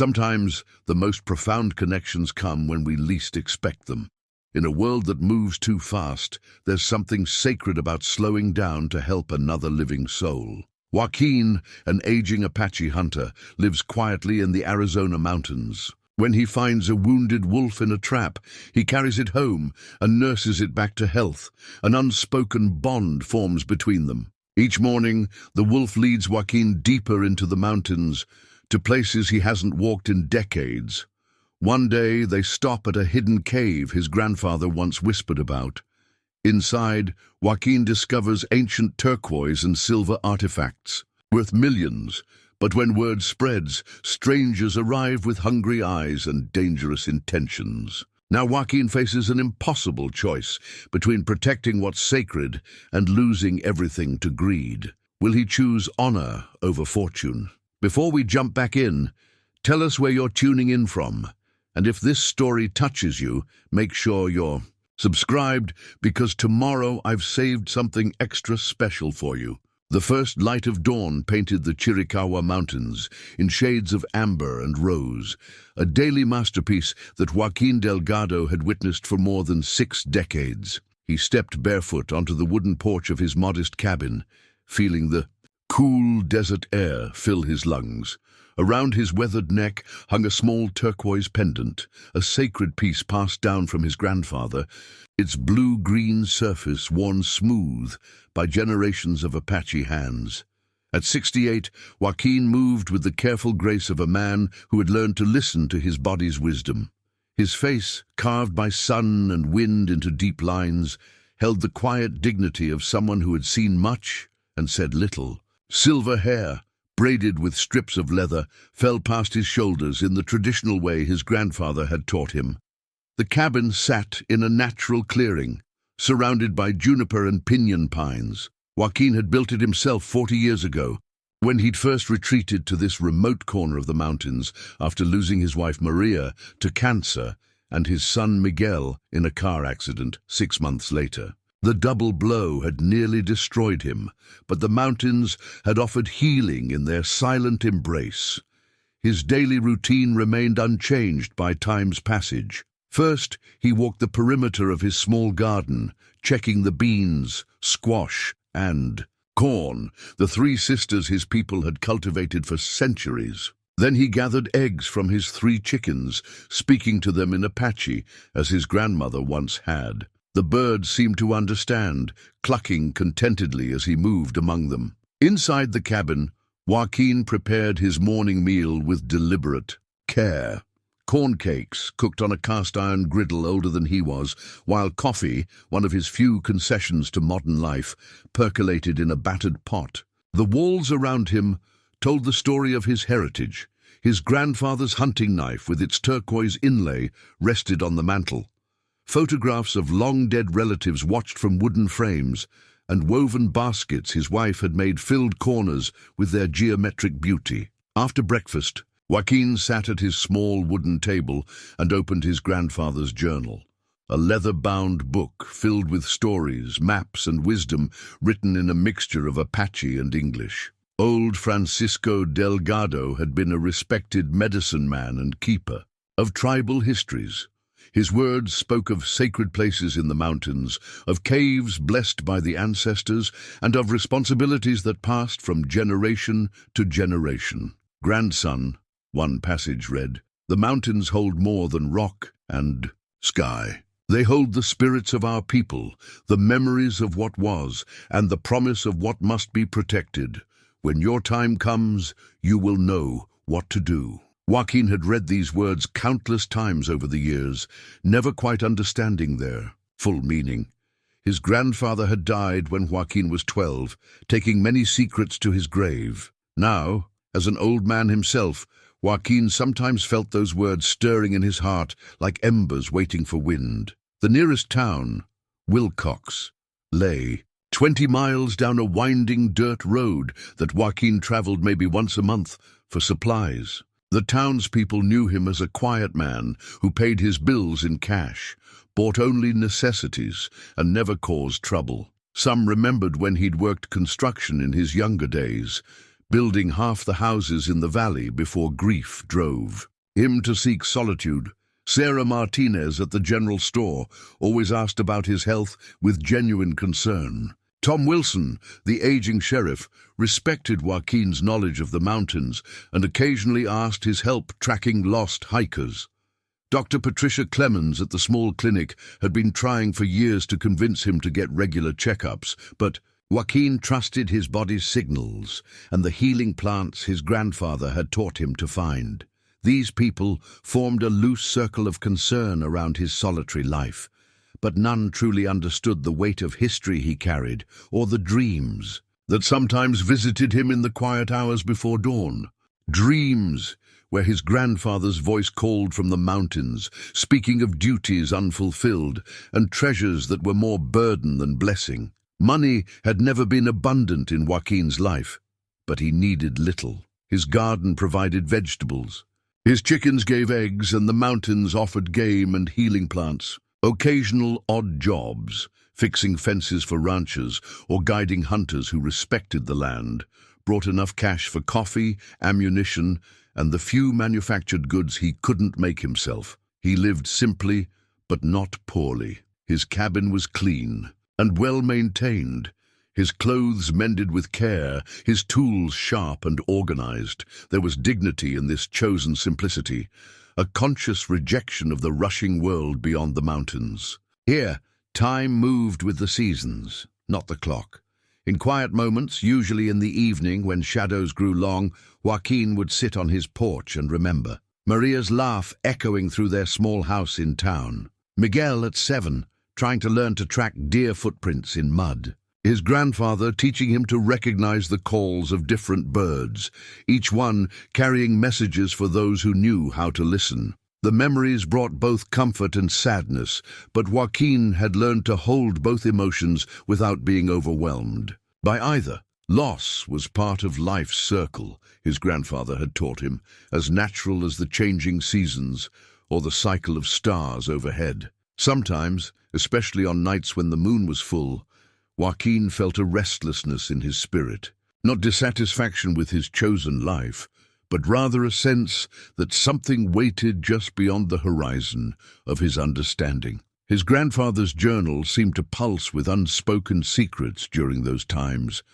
Sometimes the most profound connections come when we least expect them. In a world that moves too fast, there's something sacred about slowing down to help another living soul. Joaquin, an aging Apache hunter, lives quietly in the Arizona mountains. When he finds a wounded wolf in a trap, he carries it home and nurses it back to health. An unspoken bond forms between them. Each morning, the wolf leads Joaquin deeper into the mountains, to places he hasn't walked in decades. One day, they stop at a hidden cave his grandfather once whispered about. Inside, Joaquin discovers ancient turquoise and silver artifacts, worth millions. But when word spreads, strangers arrive with hungry eyes and dangerous intentions. Now Joaquin faces an impossible choice between protecting what's sacred and losing everything to greed. Will he choose honor over fortune? Before we jump back in, tell us where you're tuning in from. And if this story touches you, make sure you're subscribed, because tomorrow I've saved something extra special for you. The first light of dawn painted the Chiricahua Mountains in shades of amber and rose, a daily masterpiece that Joaquin Delgado had witnessed for more than 6 decades. He stepped barefoot onto the wooden porch of his modest cabin, feeling the cool desert air fill his lungs. Around his weathered neck hung a small turquoise pendant, a sacred piece passed down from his grandfather, its blue-green surface worn smooth by generations of Apache hands. At 68, Joaquin moved with the careful grace of a man who had learned to listen to his body's wisdom. His face, carved by sun and wind into deep lines, held the quiet dignity of someone who had seen much and said little. Silver hair, braided with strips of leather, fell past his shoulders in the traditional way his grandfather had taught him. The cabin sat in a natural clearing, surrounded by juniper and pinyon pines. Joaquin had built it himself 40 years ago, when he'd first retreated to this remote corner of the mountains after losing his wife Maria to cancer and his son Miguel in a car accident 6 months later. The double blow had nearly destroyed him, but the mountains had offered healing in their silent embrace. His daily routine remained unchanged by time's passage. First, he walked the perimeter of his small garden, checking the beans, squash, and corn, the 3 sisters his people had cultivated for centuries. Then he gathered eggs from his 3 chickens, speaking to them in Apache, as his grandmother once had. The birds seemed to understand, clucking contentedly as he moved among them. Inside the cabin, Joaquin prepared his morning meal with deliberate care. Corn cakes, cooked on a cast-iron griddle older than he was, while coffee, one of his few concessions to modern life, percolated in a battered pot. The walls around him told the story of his heritage. His grandfather's hunting knife with its turquoise inlay rested on the mantel. Photographs of long-dead relatives watched from wooden frames, and woven baskets his wife had made filled corners with their geometric beauty. After breakfast, Joaquin sat at his small wooden table and opened his grandfather's journal, a leather-bound book filled with stories, maps, and wisdom written in a mixture of Apache and English. Old Francisco Delgado had been a respected medicine man and keeper of tribal histories. His words spoke of sacred places in the mountains, of caves blessed by the ancestors, and of responsibilities that passed from generation to generation. Grandson, one passage read, "The mountains hold more than rock and sky. They hold the spirits of our people, the memories of what was, and the promise of what must be protected. When your time comes, you will know what to do." Joaquin had read these words countless times over the years, never quite understanding their full meaning. His grandfather had died when Joaquin was 12, taking many secrets to his grave. Now, as an old man himself, Joaquin sometimes felt those words stirring in his heart like embers waiting for wind. The nearest town, Wilcox, lay 20 miles down a winding dirt road that Joaquin traveled maybe once a month for supplies. The townspeople knew him as a quiet man who paid his bills in cash, bought only necessities, and never caused trouble. Some remembered when he'd worked construction in his younger days, building half the houses in the valley before grief drove him to seek solitude. Sarah Martinez at the general store always asked about his health with genuine concern. Tom Wilson, the aging sheriff, respected Joaquin's knowledge of the mountains and occasionally asked his help tracking lost hikers. Dr. Patricia Clemens at the small clinic had been trying for years to convince him to get regular checkups, but Joaquin trusted his body's signals and the healing plants his grandfather had taught him to find. These people formed a loose circle of concern around his solitary life, but none truly understood the weight of history he carried or the dreams that sometimes visited him in the quiet hours before dawn. Dreams where his grandfather's voice called from the mountains, speaking of duties unfulfilled and treasures that were more burden than blessing. Money had never been abundant in Joaquin's life, but he needed little. His garden provided vegetables. His chickens gave eggs, and the mountains offered game and healing plants. Occasional odd jobs, fixing fences for ranchers or guiding hunters who respected the land, brought enough cash for coffee, ammunition, and the few manufactured goods he couldn't make himself. He lived simply, but not poorly. His cabin was clean and well maintained, his clothes mended with care, his tools sharp and organized. There was dignity in this chosen simplicity, a conscious rejection of the rushing world beyond the mountains. Here, time moved with the seasons, not the clock. In quiet moments, usually in the evening when shadows grew long, Joaquin would sit on his porch and remember. Maria's laugh echoing through their small house in town. Miguel at 7, trying to learn to track deer footprints in mud. His grandfather teaching him to recognize the calls of different birds, each one carrying messages for those who knew how to listen. The memories brought both comfort and sadness, but Joaquin had learned to hold both emotions without being overwhelmed by either. Loss was part of life's circle, his grandfather had taught him, as natural as the changing seasons or the cycle of stars overhead. Sometimes, especially on nights when the moon was full, Joaquin felt a restlessness in his spirit, not dissatisfaction with his chosen life, but rather a sense that something waited just beyond the horizon of his understanding. His grandfather's journal seemed to pulse with unspoken secrets during those times,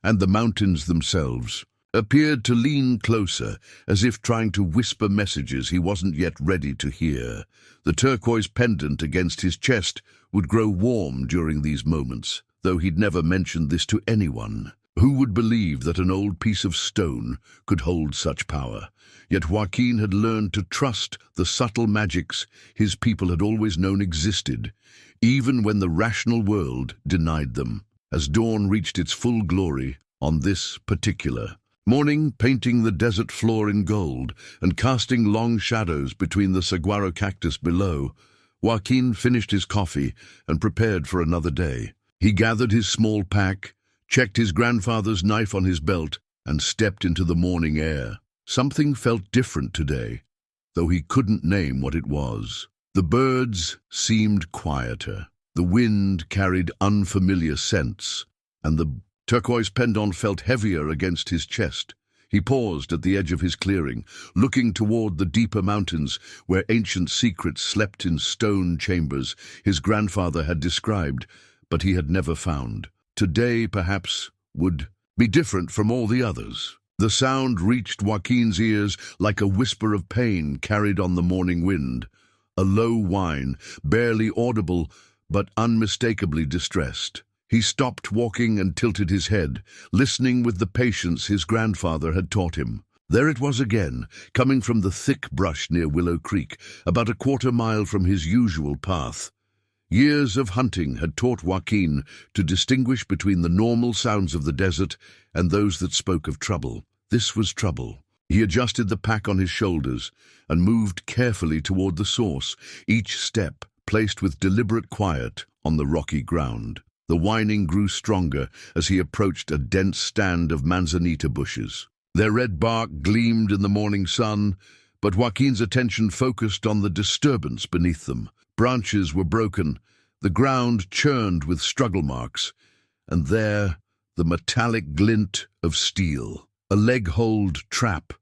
and the mountains themselves appeared to lean closer, as if trying to whisper messages he wasn't yet ready to hear. The turquoise pendant against his chest would grow warm during these moments, though he'd never mentioned this to anyone. Who would believe that an old piece of stone could hold such power? Yet Joaquin had learned to trust the subtle magics his people had always known existed, even when the rational world denied them. As dawn reached its full glory on this particular morning, painting the desert floor in gold and casting long shadows between the saguaro cactus below, Joaquin finished his coffee and prepared for another day. He gathered his small pack, checked his grandfather's knife on his belt, and stepped into the morning air. Something felt different today, though he couldn't name what it was. The birds seemed quieter. The wind carried unfamiliar scents, and the turquoise pendant felt heavier against his chest. He paused at the edge of his clearing, looking toward the deeper mountains where ancient secrets slept in stone chambers his grandfather had described, but he had never found. Today, perhaps, would be different from all the others. The sound reached Joaquin's ears like a whisper of pain carried on the morning wind, a low whine, barely audible, but unmistakably distressed. He stopped walking and tilted his head, listening with the patience his grandfather had taught him. There it was again, coming from the thick brush near Willow Creek, about a quarter-mile from his usual path. Years of hunting had taught Joaquin to distinguish between the normal sounds of the desert and those that spoke of trouble. This was trouble. He adjusted the pack on his shoulders and moved carefully toward the source, each step placed with deliberate quiet on the rocky ground. The whining grew stronger as he approached a dense stand of manzanita bushes. Their red bark gleamed in the morning sun, but Joaquin's attention focused on the disturbance beneath them. Branches were broken, the ground churned with struggle marks, and there the metallic glint of steel. a leg-hold trap,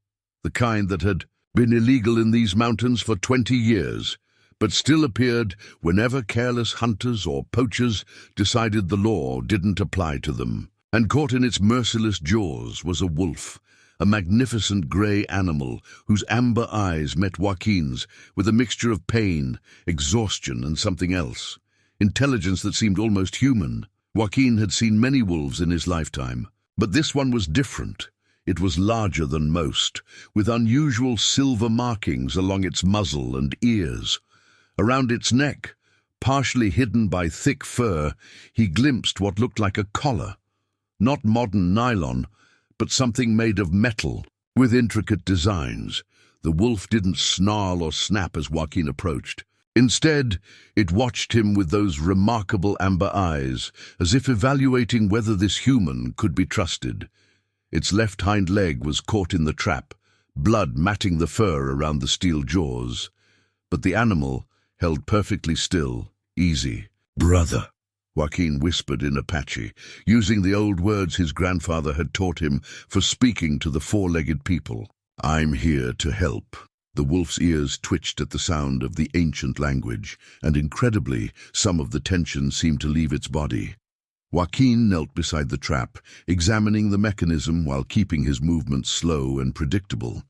the kind that had been illegal in these mountains for 20 years, but still appeared whenever careless hunters or poachers decided the law didn't apply to them. And caught in its merciless jaws was a wolf, a magnificent grey animal whose amber eyes met Joaquin's with a mixture of pain, exhaustion, and something else. Intelligence that seemed almost human. Joaquin had seen many wolves in his lifetime, but this one was different. It was larger than most, with unusual silver markings along its muzzle and ears. Around its neck, partially hidden by thick fur, he glimpsed what looked like a collar. Not modern nylon, but something made of metal, with intricate designs. The wolf didn't snarl or snap as Joaquin approached. Instead, it watched him with those remarkable amber eyes, as if evaluating whether this human could be trusted. Its left hind leg was caught in the trap, blood matting the fur around the steel jaws. But the animal held perfectly still, easy. "Brother," Joaquin whispered in Apache, using the old words his grandfather had taught him for speaking to the four-legged people. "I'm here to help." The wolf's ears twitched at the sound of the ancient language, and incredibly, some of the tension seemed to leave its body. Joaquin knelt beside the trap, examining the mechanism while keeping his movements slow and predictable.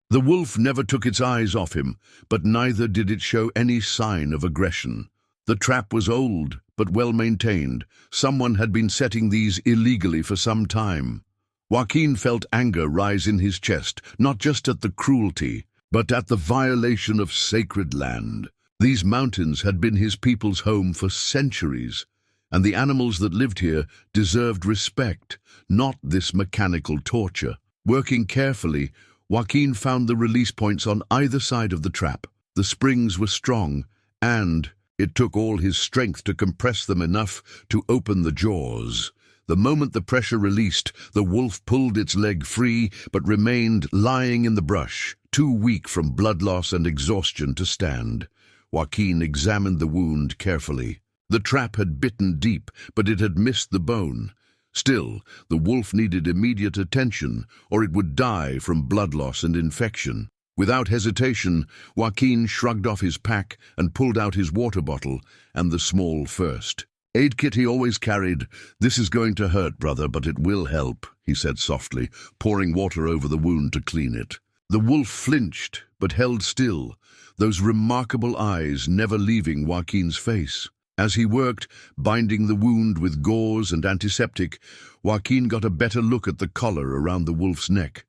The wolf never took its eyes off him, but neither did it show any sign of aggression. The trap was old, but well-maintained. Someone had been setting these illegally for some time. Joaquin felt anger rise in his chest, not just at the cruelty, but at the violation of sacred land. These mountains had been his people's home for centuries, and the animals that lived here deserved respect, not this mechanical torture. Working carefully, Joaquin found the release points on either side of the trap. The springs were strong, and it took all his strength to compress them enough to open the jaws. The moment the pressure released, the wolf pulled its leg free, but remained lying in the brush, too weak from blood loss and exhaustion to stand. Joaquin examined the wound carefully. The trap had bitten deep, but it had missed the bone. Still, the wolf needed immediate attention, or it would die from blood loss and infection. Without hesitation, Joaquin shrugged off his pack and pulled out his water bottle, and the small first aid kit he always carried. "This is going to hurt, brother, but it will help," he said softly, pouring water over the wound to clean it. The wolf flinched, but held still, those remarkable eyes never leaving Joaquin's face. As he worked, binding the wound with gauze and antiseptic, Joaquin got a better look at the collar around the wolf's neck.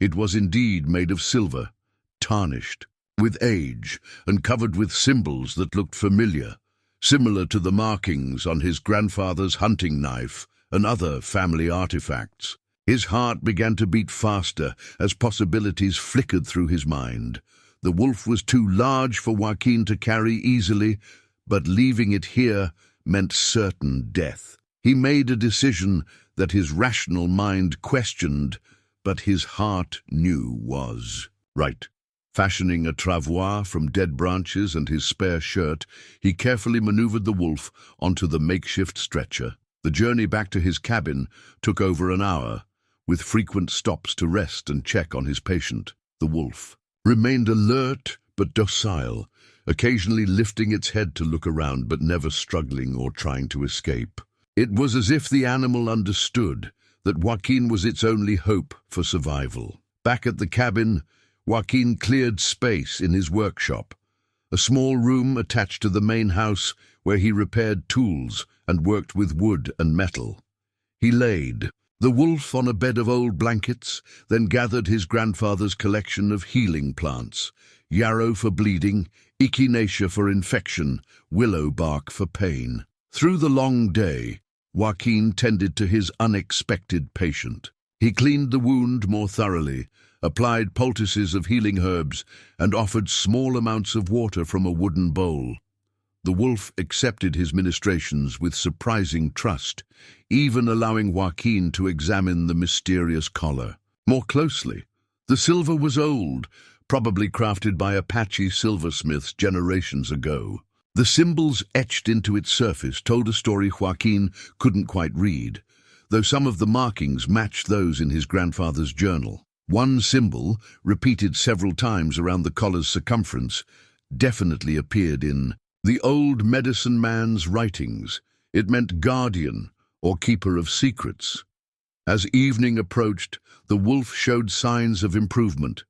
It was indeed made of silver, tarnished with age and covered with symbols that looked familiar, similar to the markings on his grandfather's hunting knife and other family artifacts. His heart began to beat faster as possibilities flickered through his mind. The wolf was too large for Joaquin to carry easily, but leaving it here meant certain death. He made a decision that his rational mind questioned, but his heart knew was right. Fashioning a travois from dead branches and his spare shirt, he carefully maneuvered the wolf onto the makeshift stretcher. The journey back to his cabin took over an hour, with frequent stops to rest and check on his patient. The wolf remained alert but docile, occasionally lifting its head to look around but never struggling or trying to escape. It was as if the animal understood that Joaquin was its only hope for survival. Back at the cabin, Joaquin cleared space in his workshop, a small room attached to the main house where he repaired tools and worked with wood and metal. He laid the wolf on a bed of old blankets, then gathered his grandfather's collection of healing plants: yarrow for bleeding, echinacea for infection, willow bark for pain. Through the long day, Joaquin tended to his unexpected patient. He cleaned the wound more thoroughly, applied poultices of healing herbs, and offered small amounts of water from a wooden bowl. The wolf accepted his ministrations with surprising trust, even allowing Joaquin to examine the mysterious collar more closely. The silver was old, probably crafted by Apache silversmiths generations ago. The symbols etched into its surface told a story Joaquin couldn't quite read. though some of the markings matched those in his grandfather's journal. One symbol, repeated several times around the collar's circumference, definitely appeared in the old medicine man's writings. It meant guardian or keeper of secrets. As evening approached, the wolf showed signs of improvement.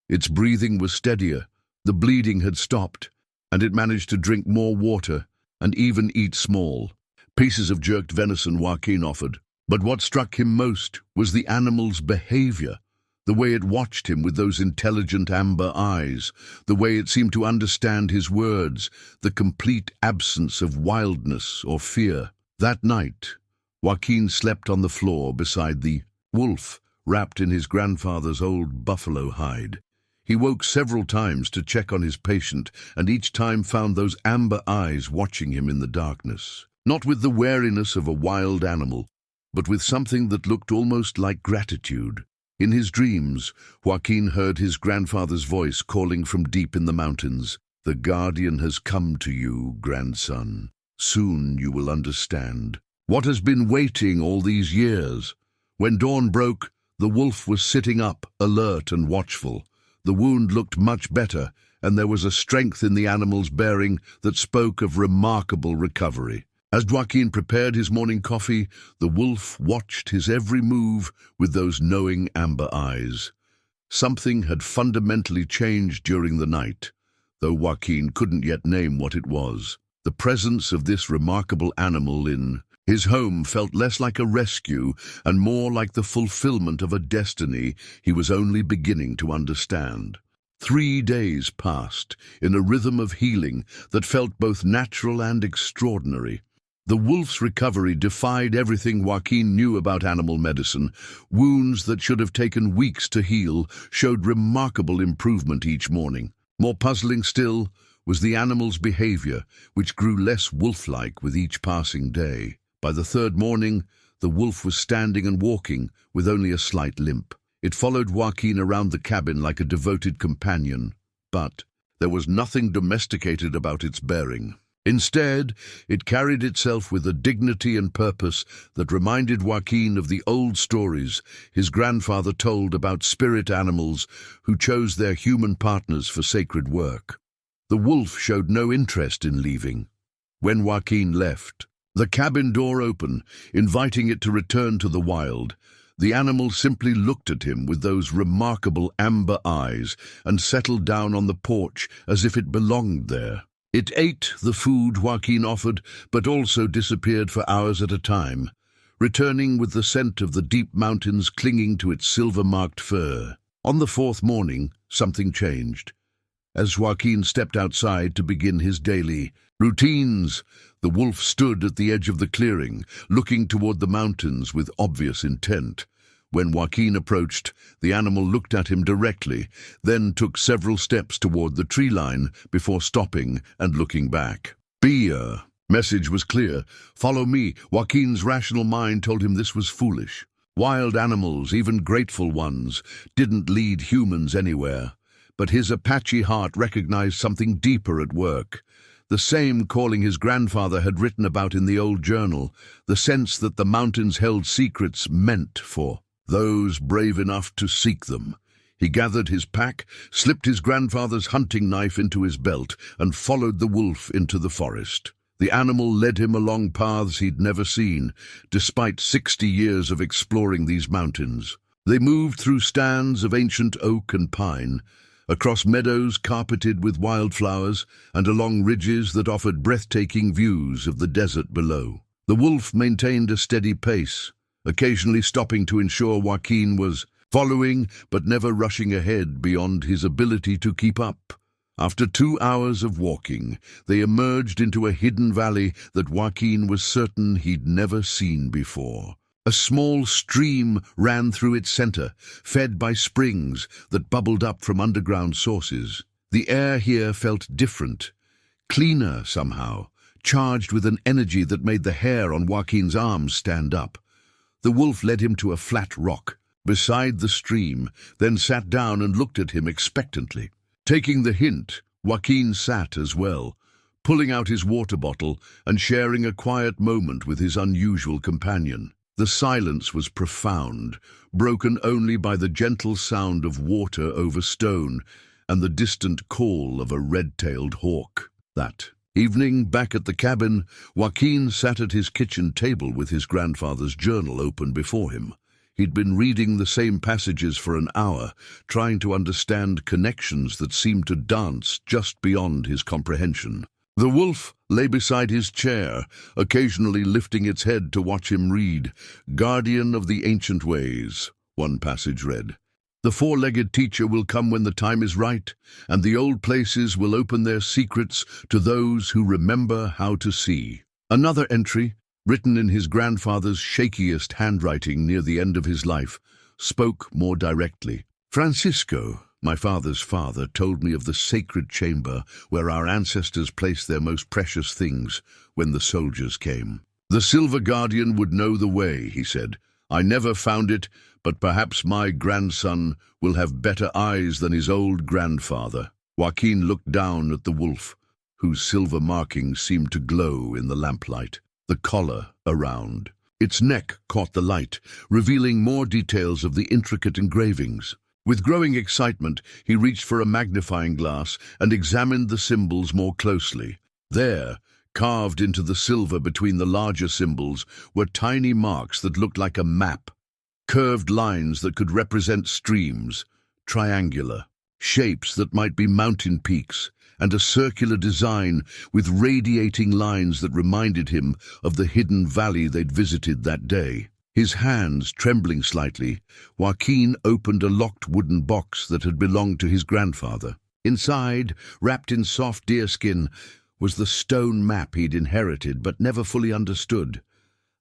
Its breathing was steadier, the bleeding had stopped, and it managed to drink more water and even eat small pieces of jerked venison Joaquin offered. But what struck him most was the animal's behavior, the way it watched him with those intelligent amber eyes, the way it seemed to understand his words, the complete absence of wildness or fear. That night, Joaquin slept on the floor beside the wolf, wrapped in his grandfather's old buffalo hide. He woke several times to check on his patient, and each time found those amber eyes watching him in the darkness. Not with the wariness of a wild animal, but with something that looked almost like gratitude. In his dreams, Joaquin heard his grandfather's voice calling from deep in the mountains. "The guardian has come to you, grandson. Soon you will understand what has been waiting all these years." When dawn broke, the wolf was sitting up, alert and watchful. The wound looked much better, and there was a strength in the animal's bearing that spoke of remarkable recovery. As Joaquin prepared his morning coffee, the wolf watched his every move with those knowing amber eyes. Something had fundamentally changed during the night, though Joaquin couldn't yet name what it was. The presence of this remarkable animal in his home felt less like a rescue and more like the fulfillment of a destiny he was only beginning to understand. 3 days passed in a rhythm of healing that felt both natural and extraordinary. The wolf's recovery defied everything Joaquin knew about animal medicine. Wounds that should have taken weeks to heal showed remarkable improvement each morning. More puzzling still was the animal's behavior, which grew less wolf-like with each passing day. By the third morning, the wolf was standing and walking with only a slight limp. It followed Joaquin around the cabin like a devoted companion, but there was nothing domesticated about its bearing. Instead, it carried itself with a dignity and purpose that reminded Joaquin of the old stories his grandfather told about spirit animals who chose their human partners for sacred work. The wolf showed no interest in leaving. When Joaquin left, the cabin door opened, inviting it to return to the wild. The animal simply looked at him with those remarkable amber eyes and settled down on the porch as if it belonged there. It ate the food Joaquin offered, but also disappeared for hours at a time, returning with the scent of the deep mountains clinging to its silver-marked fur. On the fourth morning, something changed. As Joaquin stepped outside to begin his daily routines, the wolf stood at the edge of the clearing, looking toward the mountains with obvious intent. When Joaquin approached, the animal looked at him directly, then took several steps toward the tree line before stopping and looking back. "Beer." Message was clear. "Follow me." Joaquin's rational mind told him this was foolish. Wild animals, even grateful ones, didn't lead humans anywhere. But his Apache heart recognized something deeper at work. The same calling his grandfather had written about in the old journal, the sense that the mountains held secrets meant for those brave enough to seek them. He gathered his pack, slipped his grandfather's hunting knife into his belt, and followed the wolf into the forest. The animal led him along paths he'd never seen, despite 60 years of exploring these mountains. They moved through stands of ancient oak and pine, across meadows carpeted with wildflowers, and along ridges that offered breathtaking views of the desert below. The wolf maintained a steady pace, occasionally stopping to ensure Joaquin was following but never rushing ahead beyond his ability to keep up. After 2 hours of walking, they emerged into a hidden valley that Joaquin was certain he'd never seen before. A small stream ran through its center, fed by springs that bubbled up from underground sources. The air here felt different, cleaner somehow, charged with an energy that made the hair on Joaquin's arms stand up. The wolf led him to a flat rock beside the stream, then sat down and looked at him expectantly. Taking the hint, Joaquin sat as well, pulling out his water bottle and sharing a quiet moment with his unusual companion. The silence was profound, broken only by the gentle sound of water over stone and the distant call of a red-tailed hawk. That evening, back at the cabin, Joaquin sat at his kitchen table with his grandfather's journal open before him. He'd been reading the same passages for an hour, trying to understand connections that seemed to dance just beyond his comprehension. The wolf lay beside his chair, occasionally lifting its head to watch him read. "Guardian of the ancient ways," one passage read. "The four-legged teacher will come when the time is right, and the old places will open their secrets to those who remember how to see." Another entry, written in his grandfather's shakiest handwriting near the end of his life, spoke more directly. "Francisco, my father's father, told me of the sacred chamber where our ancestors placed their most precious things when the soldiers came. The Silver Guardian would know the way," he said. "I never found it, but perhaps my grandson will have better eyes than his old grandfather." Joaquin looked down at the wolf, whose silver markings seemed to glow in the lamplight. The collar around. Its neck caught the light, revealing more details of the intricate engravings. With growing excitement, he reached for a magnifying glass and examined the symbols more closely. There, carved into the silver between the larger symbols, were tiny marks that looked like a map. Curved lines that could represent streams, triangular, shapes that might be mountain peaks, and a circular design with radiating lines that reminded him of the hidden valley they'd visited that day. His hands trembling slightly, Joaquin opened a locked wooden box that had belonged to his grandfather. Inside, wrapped in soft deerskin, was the stone map he'd inherited but never fully understood.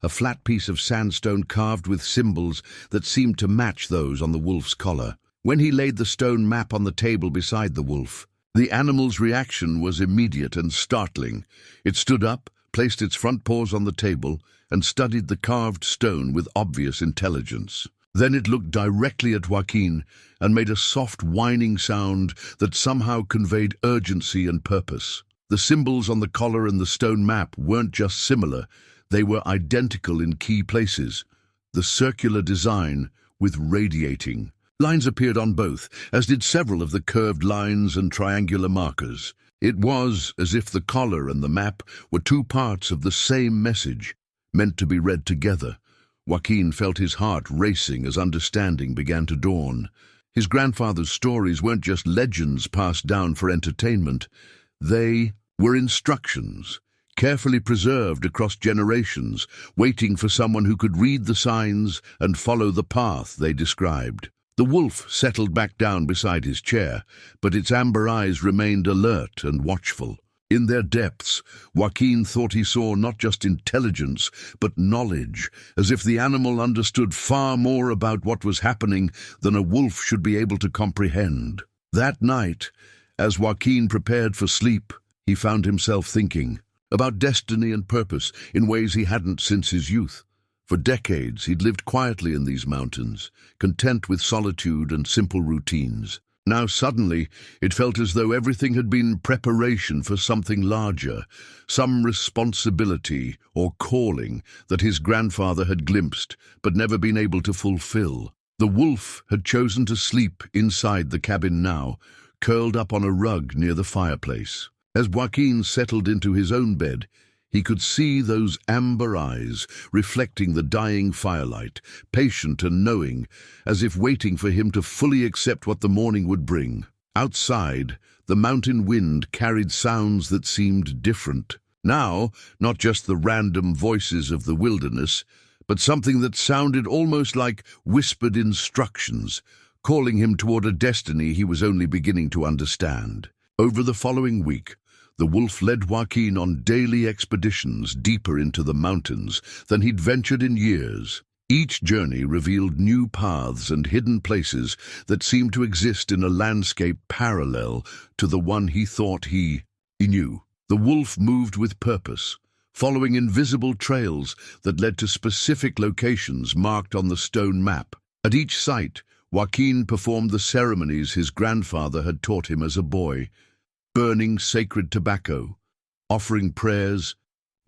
A flat piece of sandstone carved with symbols that seemed to match those on the wolf's collar. When he laid the stone map on the table beside the wolf, the animal's reaction was immediate and startling. It stood up, placed its front paws on the table, and studied the carved stone with obvious intelligence. Then it looked directly at Joaquin and made a soft whining sound that somehow conveyed urgency and purpose. The symbols on the collar and the stone map weren't just similar, they were identical in key places. The circular design with radiating lines appeared on both, as did several of the curved lines and triangular markers. It was as if the collar and the map were two parts of the same message, meant to be read together. Joaquin felt his heart racing as understanding began to dawn. His grandfather's stories weren't just legends passed down for entertainment. They were instructions, carefully preserved across generations, waiting for someone who could read the signs and follow the path they described. The wolf settled back down beside his chair, but its amber eyes remained alert and watchful. In their depths, Joaquin thought he saw not just intelligence, but knowledge, as if the animal understood far more about what was happening than a wolf should be able to comprehend. That night, as Joaquin prepared for sleep, he found himself thinking about destiny and purpose in ways he hadn't since his youth. For decades, he'd lived quietly in these mountains, content with solitude and simple routines. Now suddenly, it felt as though everything had been preparation for something larger, some responsibility or calling that his grandfather had glimpsed but never been able to fulfill. The wolf had chosen to sleep inside the cabin now, curled up on a rug near the fireplace. As Joaquin settled into his own bed, he could see those amber eyes reflecting the dying firelight, patient and knowing, as if waiting for him to fully accept what the morning would bring. Outside, the mountain wind carried sounds that seemed different. Now, not just the random voices of the wilderness, but something that sounded almost like whispered instructions, calling him toward a destiny he was only beginning to understand. Over the following week, the wolf led Joaquin on daily expeditions deeper into the mountains than he'd ventured in years. Each journey revealed new paths and hidden places that seemed to exist in a landscape parallel to the one he thought he knew. The wolf moved with purpose, following invisible trails that led to specific locations marked on the stone map. At each site, Joaquin performed the ceremonies his grandfather had taught him as a boy, burning sacred tobacco, offering prayers,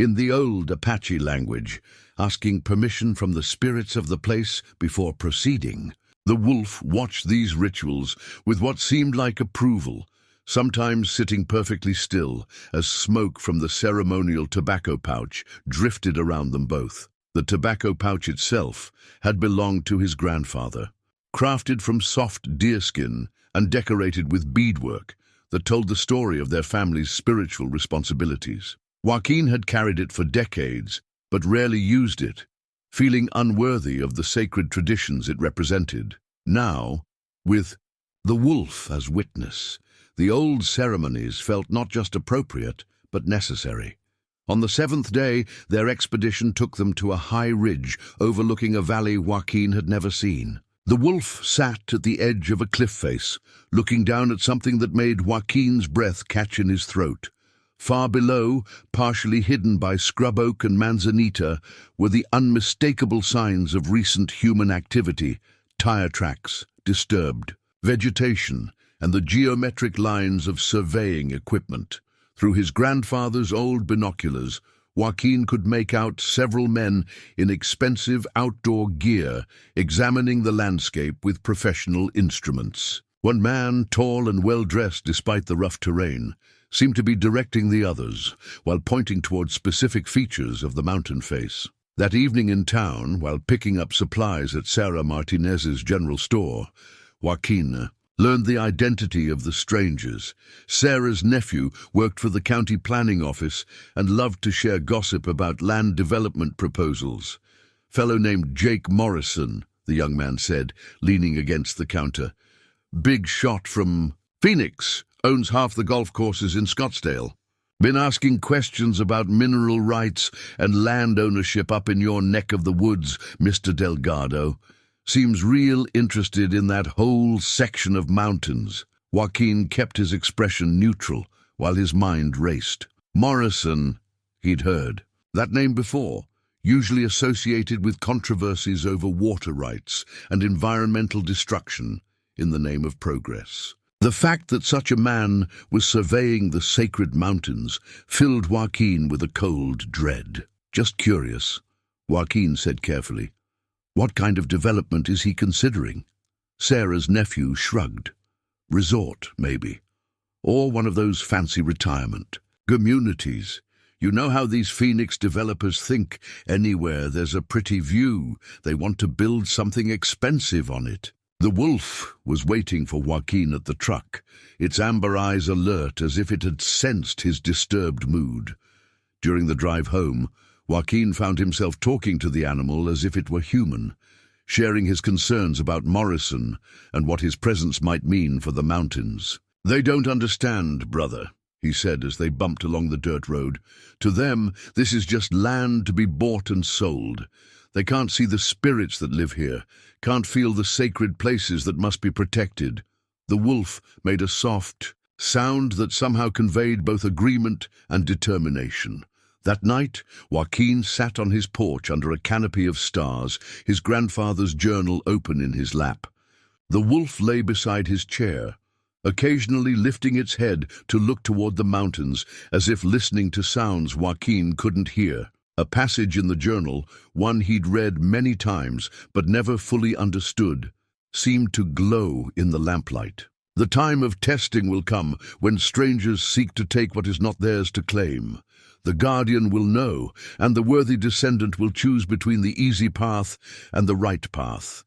in the old Apache language, asking permission from the spirits of the place before proceeding. The wolf watched these rituals with what seemed like approval, sometimes sitting perfectly still as smoke from the ceremonial tobacco pouch drifted around them both. The tobacco pouch itself had belonged to his grandfather, crafted from soft deerskin and decorated with beadwork that told the story of their family's spiritual responsibilities. Joaquin had carried it for decades, but rarely used it, feeling unworthy of the sacred traditions it represented. Now, with the wolf as witness, the old ceremonies felt not just appropriate, but necessary. On the seventh day, their expedition took them to a high ridge overlooking a valley Joaquin had never seen. The wolf sat at the edge of a cliff face, looking down at something that made Joaquin's breath catch in his throat. Far below, partially hidden by scrub oak and manzanita, were the unmistakable signs of recent human activity: tire tracks, disturbed vegetation, and the geometric lines of surveying equipment. Through his grandfather's old binoculars, Joaquin could make out several men in expensive outdoor gear examining the landscape with professional instruments. One man, tall and well-dressed despite the rough terrain, seemed to be directing the others while pointing toward specific features of the mountain face. That evening in town, while picking up supplies at Sarah Martinez's general store, Joaquin learned the identity of the strangers. Sarah's nephew worked for the county planning office and loved to share gossip about land development proposals. Fellow named Jake Morrison, the young man said, leaning against the counter. Big shot from Phoenix, owns half the golf courses in Scottsdale. Been asking questions about mineral rights and land ownership up in your neck of the woods, Mr. Delgado. Seems real interested in that whole section of mountains. Joaquin kept his expression neutral while his mind raced. Morrison, he'd heard. That name before, usually associated with controversies over water rights and environmental destruction in the name of progress. The fact that such a man was surveying the sacred mountains filled Joaquin with a cold dread. Just curious, Joaquin said carefully. What kind of development is he considering? Sarah's nephew shrugged. Resort, maybe. Or one of those fancy retirement communities. You know how these Phoenix developers think anywhere there's a pretty view, they want to build something expensive on it. The wolf was waiting for Joaquin at the truck, its amber eyes alert as if it had sensed his disturbed mood. During the drive home, Joaquin found himself talking to the animal as if it were human, sharing his concerns about Morrison and what his presence might mean for the mountains. They don't understand, brother, he said as they bumped along the dirt road. To them, this is just land to be bought and sold. They can't see the spirits that live here, can't feel the sacred places that must be protected. The wolf made a soft sound that somehow conveyed both agreement and determination. That night, Joaquin sat on his porch under a canopy of stars, his grandfather's journal open in his lap. The wolf lay beside his chair, occasionally lifting its head to look toward the mountains, as if listening to sounds Joaquin couldn't hear. A passage in the journal, one he'd read many times but never fully understood, seemed to glow in the lamplight. The time of testing will come when strangers seek to take what is not theirs to claim. The guardian will know, and the worthy descendant will choose between the easy path and the right path.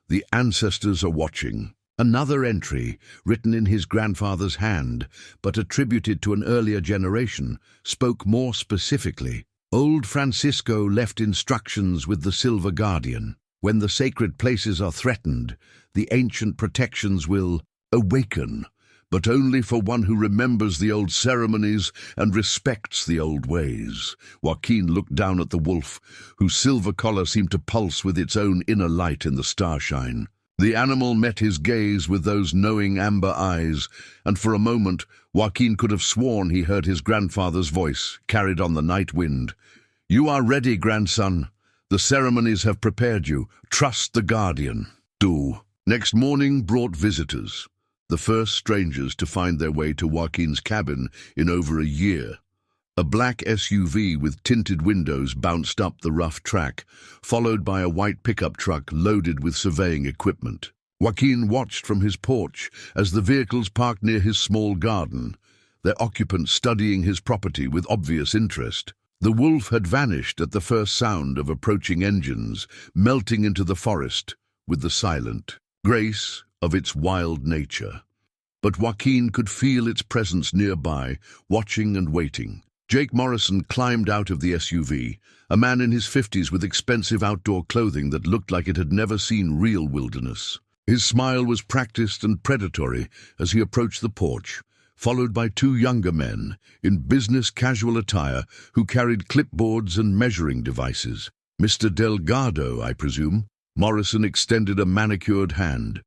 The ancestors are watching. Another entry, written in his grandfather's hand, but attributed to an earlier generation, spoke more specifically. Old Francisco left instructions with the Silver Guardian. When the sacred places are threatened, the ancient protections will awaken, but only for one who remembers the old ceremonies and respects the old ways. Joaquin looked down at the wolf, whose silver collar seemed to pulse with its own inner light in the starshine. The animal met his gaze with those knowing amber eyes, and for a moment Joaquin could have sworn he heard his grandfather's voice, carried on the night wind. "You are ready, grandson. The ceremonies have prepared you. Trust the guardian." Do. Next morning brought visitors, the first strangers to find their way to Joaquin's cabin in over a year. A black SUV with tinted windows bounced up the rough track, followed by a white pickup truck loaded with surveying equipment. Joaquin watched from his porch as the vehicles parked near his small garden, their occupants studying his property with obvious interest. The wolf had vanished at the first sound of approaching engines, melting into the forest with the silent grace of its wild nature. But Joaquin could feel its presence nearby, watching and waiting. Jake Morrison climbed out of the SUV, a man in his 50s with expensive outdoor clothing that looked like it had never seen real wilderness. His smile was practiced and predatory as he approached the porch, followed by two younger men in business casual attire who carried clipboards and measuring devices. "Mr. Delgado, I presume?" Morrison extended a manicured hand.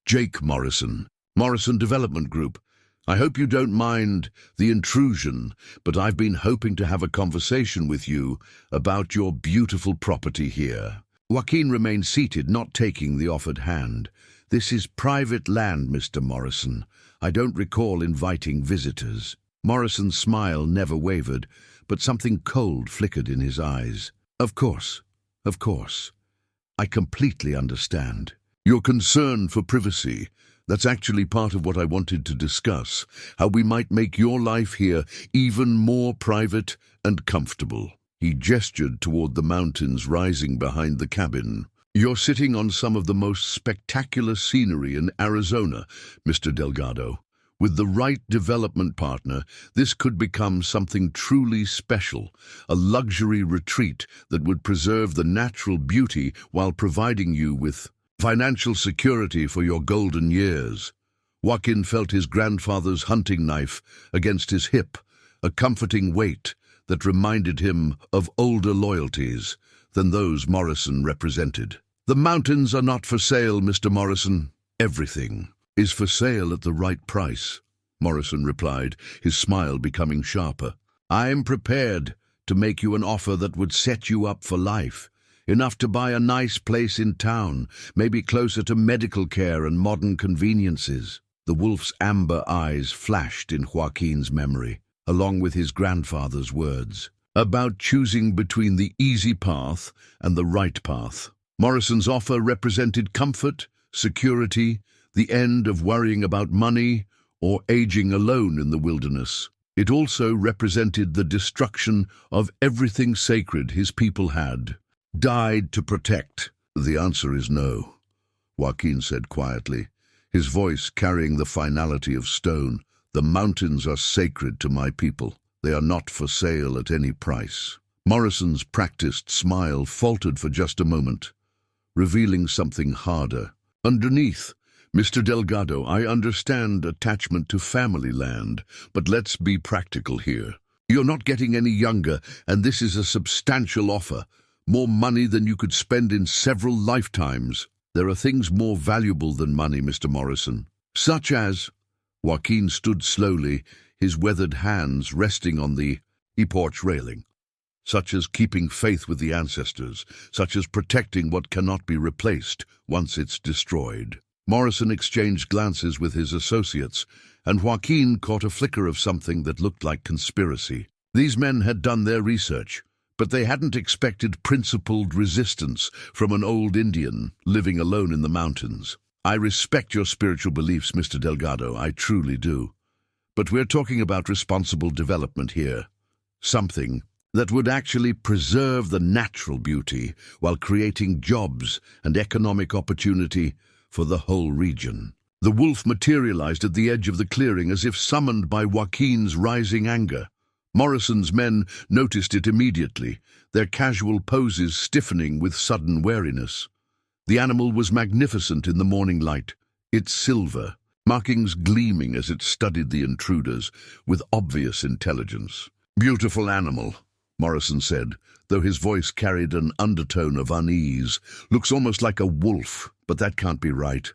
"Jake Morrison, Morrison Development Group. I hope you don't mind the intrusion, but I've been hoping to have a conversation with you about your beautiful property here." Joaquin remained seated, not taking the offered hand. "This is private land, Mr. Morrison. I don't recall inviting visitors." Morrison's smile never wavered, but something cold flickered in his eyes. Of course. I completely understand. Your concern for privacy, that's actually part of what I wanted to discuss, how we might make your life here even more private and comfortable." He gestured toward the mountains rising behind the cabin. "You're sitting on some of the most spectacular scenery in Arizona, Mr. Delgado. With the right development partner, this could become something truly special, a luxury retreat that would preserve the natural beauty while providing you with financial security for your golden years." Joaquin felt his grandfather's hunting knife against his hip, a comforting weight that reminded him of older loyalties than those Morrison represented. "The mountains are not for sale, Mr. Morrison. Everything is for sale at the right price," Morrison replied, his smile becoming sharper. "I'm prepared to make you an offer that would set you up for life, enough to buy a nice place in town, maybe closer to medical care and modern conveniences." The wolf's amber eyes flashed in Joaquin's memory, along with his grandfather's words, about choosing between the easy path and the right path. Morrison's offer represented comfort, security, the end of worrying about money or aging alone in the wilderness. It also represented the destruction of everything sacred his people had died to protect. "The answer is no," Joaquin said quietly, his voice carrying the finality of stone. "The mountains are sacred to my people. They are not for sale at any price." Morrison's practiced smile faltered for just a moment, revealing something harder. "Underneath, Mr. Delgado, I understand attachment to family land, but let's be practical here. You're not getting any younger, and this is a substantial offer, more money than you could spend in several lifetimes. There are things more valuable than money, Mr. Morrison, such as—" Joaquin stood slowly, his weathered hands resting on the porch railing. "Such as keeping faith with the ancestors, such as protecting what cannot be replaced once it's destroyed." Morrison exchanged glances with his associates, and Joaquin caught a flicker of something that looked like conspiracy. These men had done their research, but they hadn't expected principled resistance from an old Indian living alone in the mountains. "I respect your spiritual beliefs, Mr. Delgado, I truly do. But we're talking about responsible development here. Something that would actually preserve the natural beauty while creating jobs and economic opportunity for the whole region." The wolf materialized at the edge of the clearing as if summoned by Joaquin's rising anger. Morrison's men noticed it immediately, their casual poses stiffening with sudden wariness. The animal was magnificent in the morning light, its silver markings gleaming as it studied the intruders with obvious intelligence. "Beautiful animal," Morrison said, though his voice carried an undertone of unease. "Looks almost like a wolf, but that can't be right.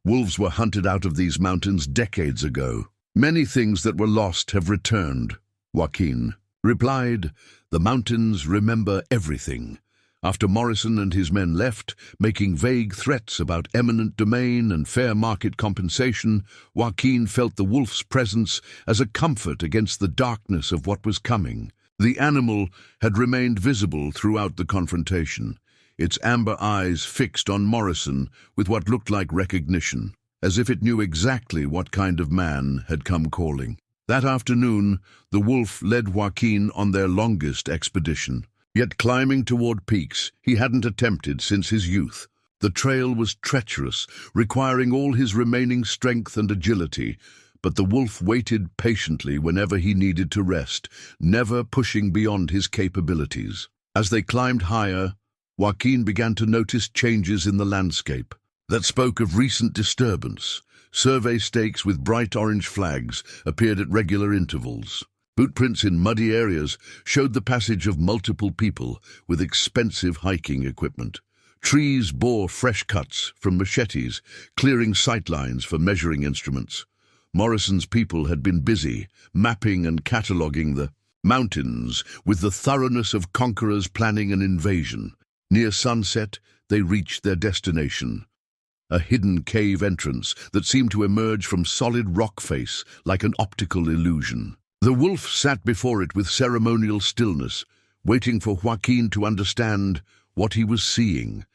Wolves were hunted out of these mountains decades ago. Many things that were lost have returned," Joaquin replied. "The mountains remember everything, After Morrison and his men left, making vague threats about eminent domain and fair market compensation, Joaquin felt the wolf's presence as a comfort against the darkness of what was coming. The animal had remained visible throughout the confrontation, its amber eyes fixed on Morrison with what looked like recognition, as if it knew exactly what kind of man had come calling. That afternoon, the wolf led Joaquin on their longest expedition. Yet climbing toward peaks he hadn't attempted since his youth. The trail was treacherous, requiring all his remaining strength and agility, but the wolf waited patiently whenever he needed to rest, never pushing beyond his capabilities. As they climbed higher, Joaquin began to notice changes in the landscape that spoke of recent disturbance. Survey stakes with bright orange flags appeared at regular intervals. Footprints in muddy areas showed the passage of multiple people with expensive hiking equipment. Trees bore fresh cuts from machetes, clearing sightlines for measuring instruments. Morrison's people had been busy, mapping and cataloguing the mountains with the thoroughness of conquerors planning an invasion. Near sunset, they reached their destination, a hidden cave entrance that seemed to emerge from solid rock face like an optical illusion. The wolf sat before it with ceremonial stillness, waiting for Joaquin to understand what he was seeing.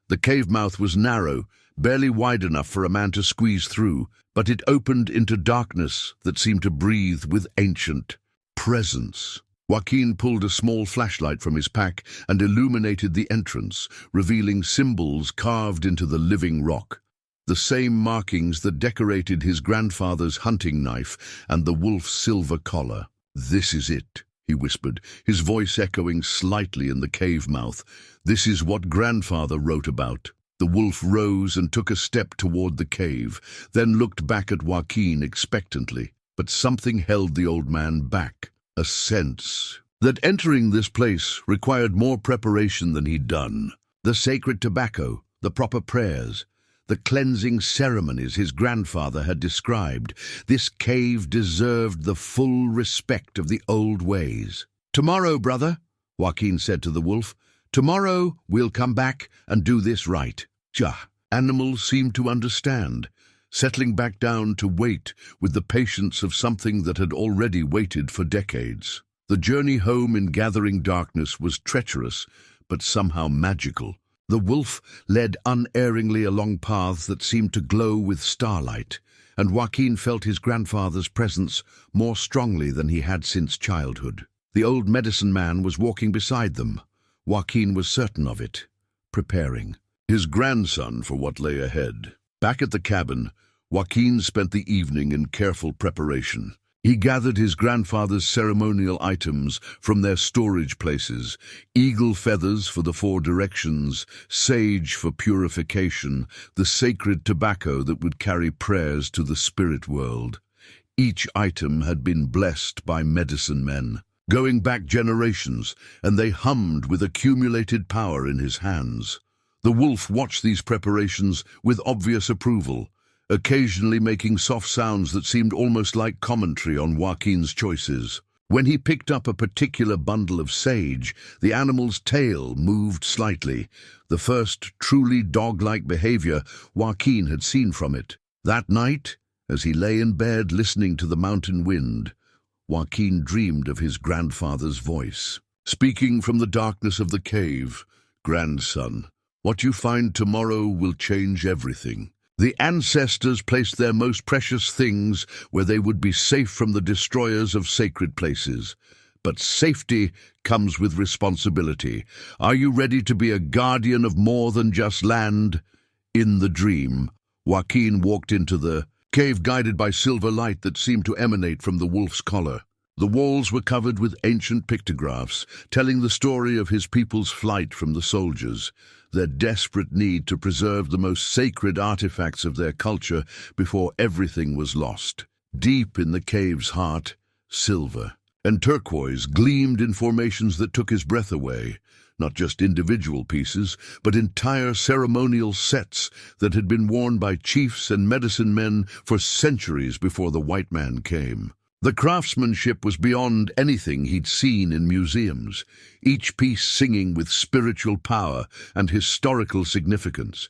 The cave mouth was narrow, barely wide enough for a man to squeeze through, but it opened into darkness that seemed to breathe with ancient presence. Joaquin pulled a small flashlight from his pack and illuminated the entrance, revealing symbols carved into the living rock. The same markings that decorated his grandfather's hunting knife and the wolf's silver collar. "This is it," he whispered, his voice echoing slightly in the cave mouth. "This is what grandfather wrote about." The wolf rose and took a step toward the cave, then looked back at Joaquin expectantly. But something held the old man back, a sense that entering this place required more preparation than he'd done. The sacred tobacco, the proper prayers, the cleansing ceremonies his grandfather had described. This cave deserved the full respect of the old ways. "Tomorrow, brother," Joaquin said to the wolf. "Tomorrow we'll come back and do this right." Animals seemed to understand, settling back down to wait with the patience of something that had already waited for decades. The journey home in gathering darkness was treacherous, but somehow magical. The wolf led unerringly along paths that seemed to glow with starlight, and Joaquin felt his grandfather's presence more strongly than he had since childhood. The old medicine man was walking beside them. Joaquin was certain of it, preparing his grandson for what lay ahead. Back at the cabin, Joaquin spent the evening in careful preparation. He gathered his grandfather's ceremonial items from their storage places: eagle feathers for the 4 directions, sage for purification, the sacred tobacco that would carry prayers to the spirit world. Each item had been blessed by medicine men, going back generations, and they hummed with accumulated power in his hands. The wolf watched these preparations with obvious approval, occasionally making soft sounds that seemed almost like commentary on Joaquin's choices. When he picked up a particular bundle of sage, the animal's tail moved slightly, the first truly dog-like behavior Joaquin had seen from it. That night, as he lay in bed listening to the mountain wind, Joaquin dreamed of his grandfather's voice, speaking from the darkness of the cave. "Grandson, what you find tomorrow will change everything." The ancestors placed their most precious things where they would be safe from the destroyers of sacred places. But safety comes with responsibility. Are you ready to be a guardian of more than just land? In the dream, Joaquin walked into the cave guided by silver light that seemed to emanate from the wolf's collar. The walls were covered with ancient pictographs, telling the story of his people's flight from the soldiers, their desperate need to preserve the most sacred artifacts of their culture before everything was lost. Deep in the cave's heart, silver and turquoise gleamed in formations that took his breath away, not just individual pieces, but entire ceremonial sets that had been worn by chiefs and medicine men for centuries before the white man came. The craftsmanship was beyond anything he'd seen in museums, each piece singing with spiritual power and historical significance.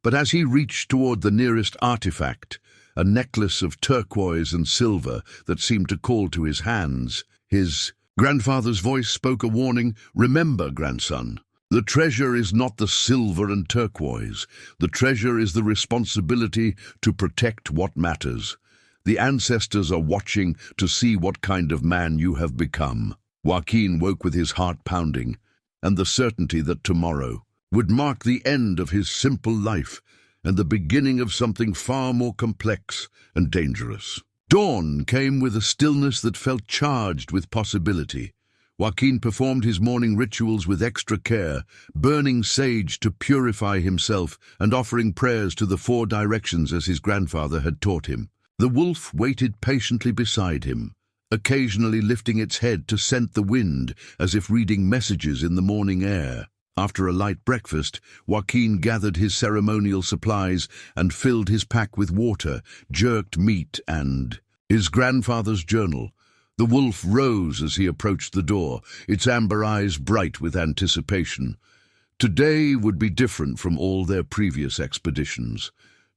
But as he reached toward the nearest artifact, a necklace of turquoise and silver that seemed to call to his hands, his grandfather's voice spoke a warning. "Remember, grandson, the treasure is not the silver and turquoise. The treasure is the responsibility to protect what matters. The ancestors are watching to see what kind of man you have become." Joaquin woke with his heart pounding, and the certainty that tomorrow would mark the end of his simple life and the beginning of something far more complex and dangerous. Dawn came with a stillness that felt charged with possibility. Joaquin performed his morning rituals with extra care, burning sage to purify himself and offering prayers to the 4 directions as his grandfather had taught him. The wolf waited patiently beside him, occasionally lifting its head to scent the wind as if reading messages in the morning air. After a light breakfast, Joaquin gathered his ceremonial supplies and filled his pack with water, jerked meat, and his grandfather's journal. The wolf rose as he approached the door, its amber eyes bright with anticipation. Today would be different from all their previous expeditions.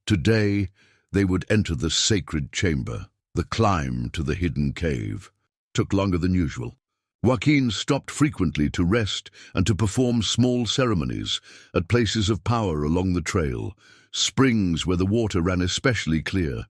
Today, they would enter the sacred chamber. The climb to the hidden cave took longer than usual. Joaquin stopped frequently to rest and to perform small ceremonies at places of power along the trail, springs where the water ran especially clear,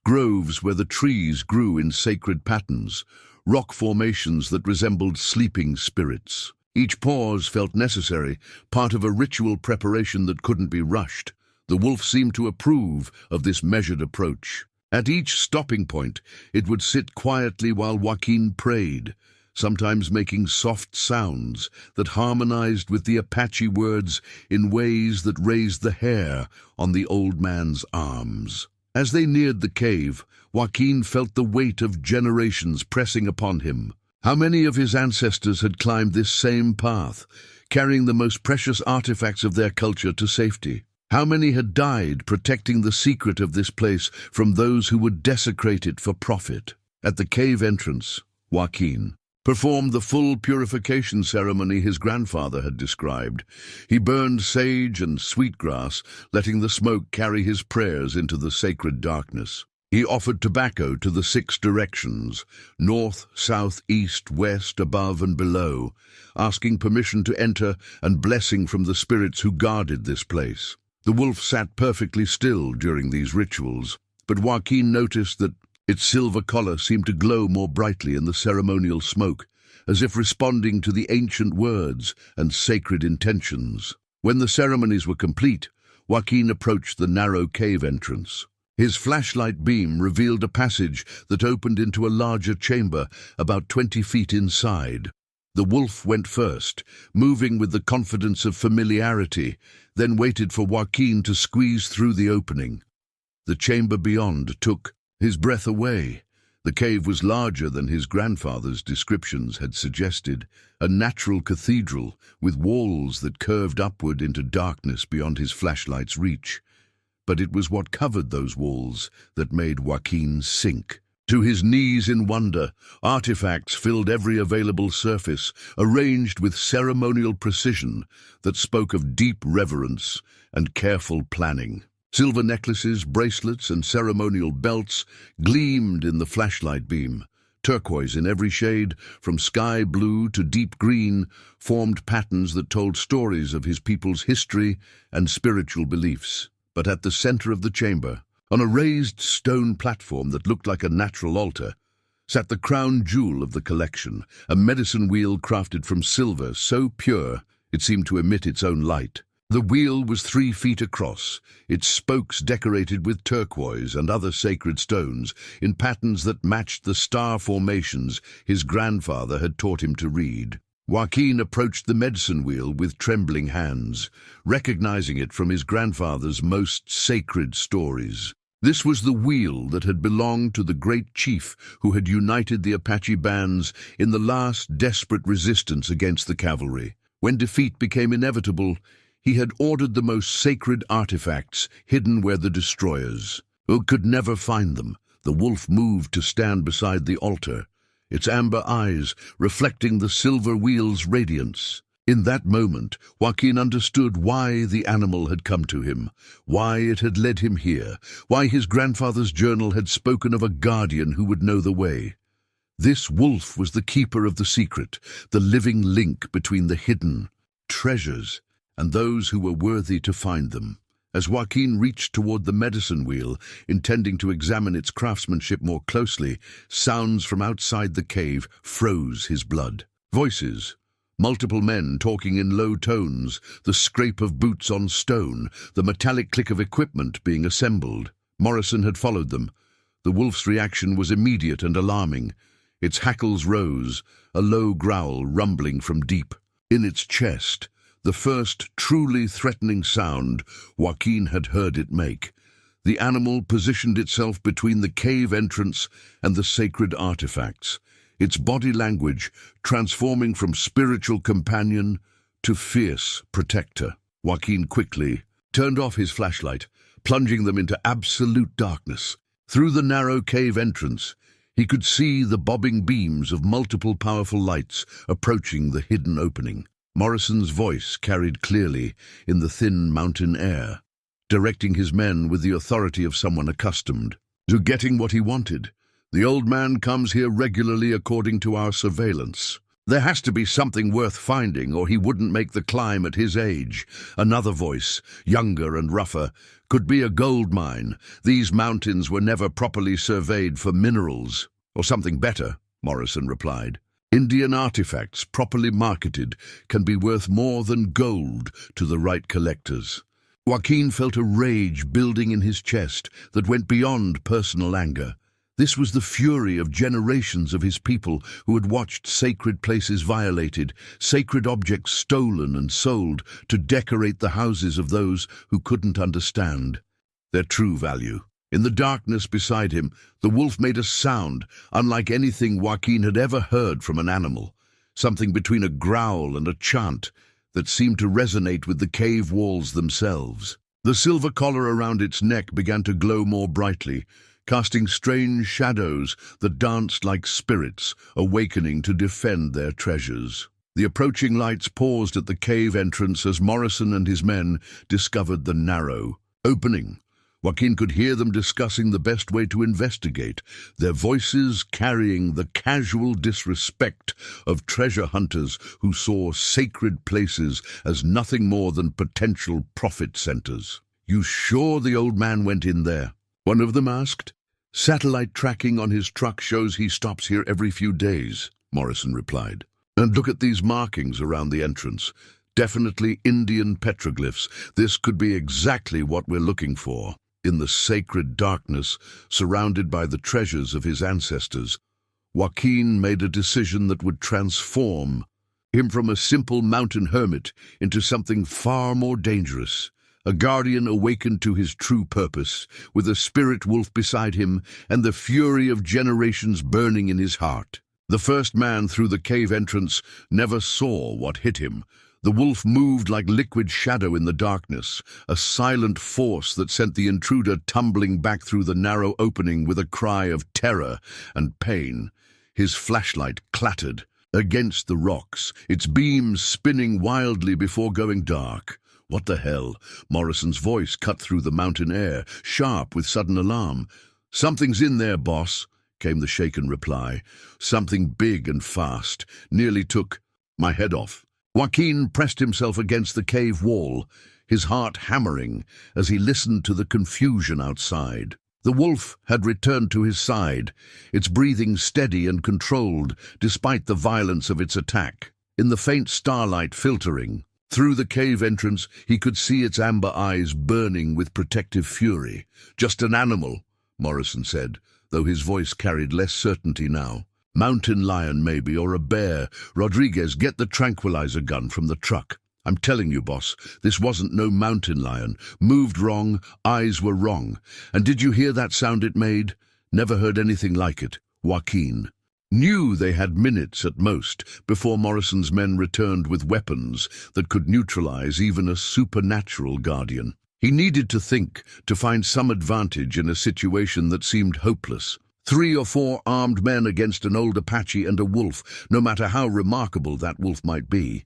groves where the trees grew in sacred patterns, rock formations that resembled sleeping spirits. Each pause felt necessary, part of a ritual preparation that couldn't be rushed. The wolf seemed to approve of this measured approach. At each stopping point, it would sit quietly while Joaquin prayed, sometimes making soft sounds that harmonized with the Apache words in ways that raised the hair on the old man's arms. As they neared the cave, Joaquin felt the weight of generations pressing upon him. How many of his ancestors had climbed this same path, carrying the most precious artifacts of their culture to safety? How many had died protecting the secret of this place from those who would desecrate it for profit? At the cave entrance, Joaquin performed the full purification ceremony his grandfather had described. He burned sage and sweetgrass, letting the smoke carry his prayers into the sacred darkness. He offered tobacco to the 6 directions, north, south, east, west, above and below, asking permission to enter and blessing from the spirits who guarded this place. The wolf sat perfectly still during these rituals, but Joaquin noticed that its silver collar seemed to glow more brightly in the ceremonial smoke, as if responding to the ancient words and sacred intentions. When the ceremonies were complete, Joaquin approached the narrow cave entrance. His flashlight beam revealed a passage that opened into a larger chamber about 20 feet inside. The wolf went first, moving with the confidence of familiarity, then waited for Joaquin to squeeze through the opening. The chamber beyond took his breath away. The cave was larger than his grandfather's descriptions had suggested, a natural cathedral with walls that curved upward into darkness beyond his flashlight's reach. But it was what covered those walls that made Joaquin sink. To his knees in wonder, artifacts filled every available surface, arranged with ceremonial precision that spoke of deep reverence and careful planning. Silver necklaces, bracelets, and ceremonial belts gleamed in the flashlight beam. Turquoise in every shade, from sky blue to deep green, formed patterns that told stories of his people's history and spiritual beliefs. But at the center of the chamber, on a raised stone platform that looked like a natural altar, sat the crown jewel of the collection, a medicine wheel crafted from silver so pure it seemed to emit its own light. The wheel was 3 feet across, its spokes decorated with turquoise and other sacred stones in patterns that matched the star formations his grandfather had taught him to read. Joaquin approached the medicine wheel with trembling hands, recognizing it from his grandfather's most sacred stories. This was the wheel that had belonged to the great chief who had united the Apache bands in the last desperate resistance against the cavalry. When defeat became inevitable, he had ordered the most sacred artifacts hidden where the destroyers could never find them. The wolf moved to stand beside the altar, its amber eyes reflecting the silver wheel's radiance. In that moment, Joaquin understood why the animal had come to him, why it had led him here, why his grandfather's journal had spoken of a guardian who would know the way. This wolf was the keeper of the secret, the living link between the hidden treasures and those who were worthy to find them. As Joaquin reached toward the medicine wheel, intending to examine its craftsmanship more closely, sounds from outside the cave froze his blood. Voices, multiple men talking in low tones, the scrape of boots on stone, the metallic click of equipment being assembled. Morrison had followed them. The wolf's reaction was immediate and alarming. Its hackles rose, a low growl rumbling from deep. In its chest, the first truly threatening sound Joaquin had heard it make. The animal positioned itself between the cave entrance and the sacred artifacts, its body language transforming from spiritual companion to fierce protector. Joaquin quickly turned off his flashlight, plunging them into absolute darkness. Through the narrow cave entrance, he could see the bobbing beams of multiple powerful lights approaching the hidden opening. Morrison's voice carried clearly in the thin mountain air, directing his men with the authority of someone accustomed to getting what he wanted. The old man comes here regularly according to our surveillance. There has to be something worth finding, or he wouldn't make the climb at his age. Another voice, younger and rougher, could be a gold mine. These mountains were never properly surveyed for minerals. Or something better, Morrison replied. Indian artifacts, properly marketed, can be worth more than gold to the right collectors. Joaquin felt a rage building in his chest that went beyond personal anger. This was the fury of generations of his people who had watched sacred places violated, sacred objects stolen and sold to decorate the houses of those who couldn't understand their true value. In the darkness beside him, the wolf made a sound unlike anything Joaquin had ever heard from an animal, something between a growl and a chant that seemed to resonate with the cave walls themselves. The silver collar around its neck began to glow more brightly, casting strange shadows that danced like spirits, awakening to defend their treasures. The approaching lights paused at the cave entrance as Morrison and his men discovered the narrow opening. Joaquin could hear them discussing the best way to investigate, their voices carrying the casual disrespect of treasure hunters who saw sacred places as nothing more than potential profit centers. "You sure the old man went in there?" one of them asked. "Satellite tracking on his truck shows he stops here every few days," Morrison replied. "And look at these markings around the entrance. Definitely Indian petroglyphs. This could be exactly what we're looking for." In the sacred darkness, surrounded by the treasures of his ancestors, Joaquin made a decision that would transform him from a simple mountain hermit into something far more dangerous. A guardian awakened to his true purpose, with a spirit wolf beside him and the fury of generations burning in his heart. The first man through the cave entrance never saw what hit him. The wolf moved like liquid shadow in the darkness, a silent force that sent the intruder tumbling back through the narrow opening with a cry of terror and pain. His flashlight clattered against the rocks, its beams spinning wildly before going dark. "What the hell?" Morrison's voice cut through the mountain air, sharp with sudden alarm. "Something's in there, boss," came the shaken reply. "Something big and fast. Nearly took my head off." Joaquin pressed himself against the cave wall, his heart hammering as he listened to the confusion outside. The wolf had returned to his side, its breathing steady and controlled despite the violence of its attack. In the faint starlight filtering through the cave entrance, he could see its amber eyes burning with protective fury. "Just an animal," Morrison said, though his voice carried less certainty now. "Mountain lion, maybe, or a bear. Rodriguez, get the tranquilizer gun from the truck. I'm telling you, boss, this wasn't no mountain lion. Moved wrong, eyes were wrong. And did you hear that sound it made? Never heard anything like it." Joaquin knew they had minutes at most before Morrison's men returned with weapons that could neutralize even a supernatural guardian. He needed to think, to find some advantage in a situation that seemed hopeless. 3 or 4 armed men against an old Apache and a wolf, no matter how remarkable that wolf might be.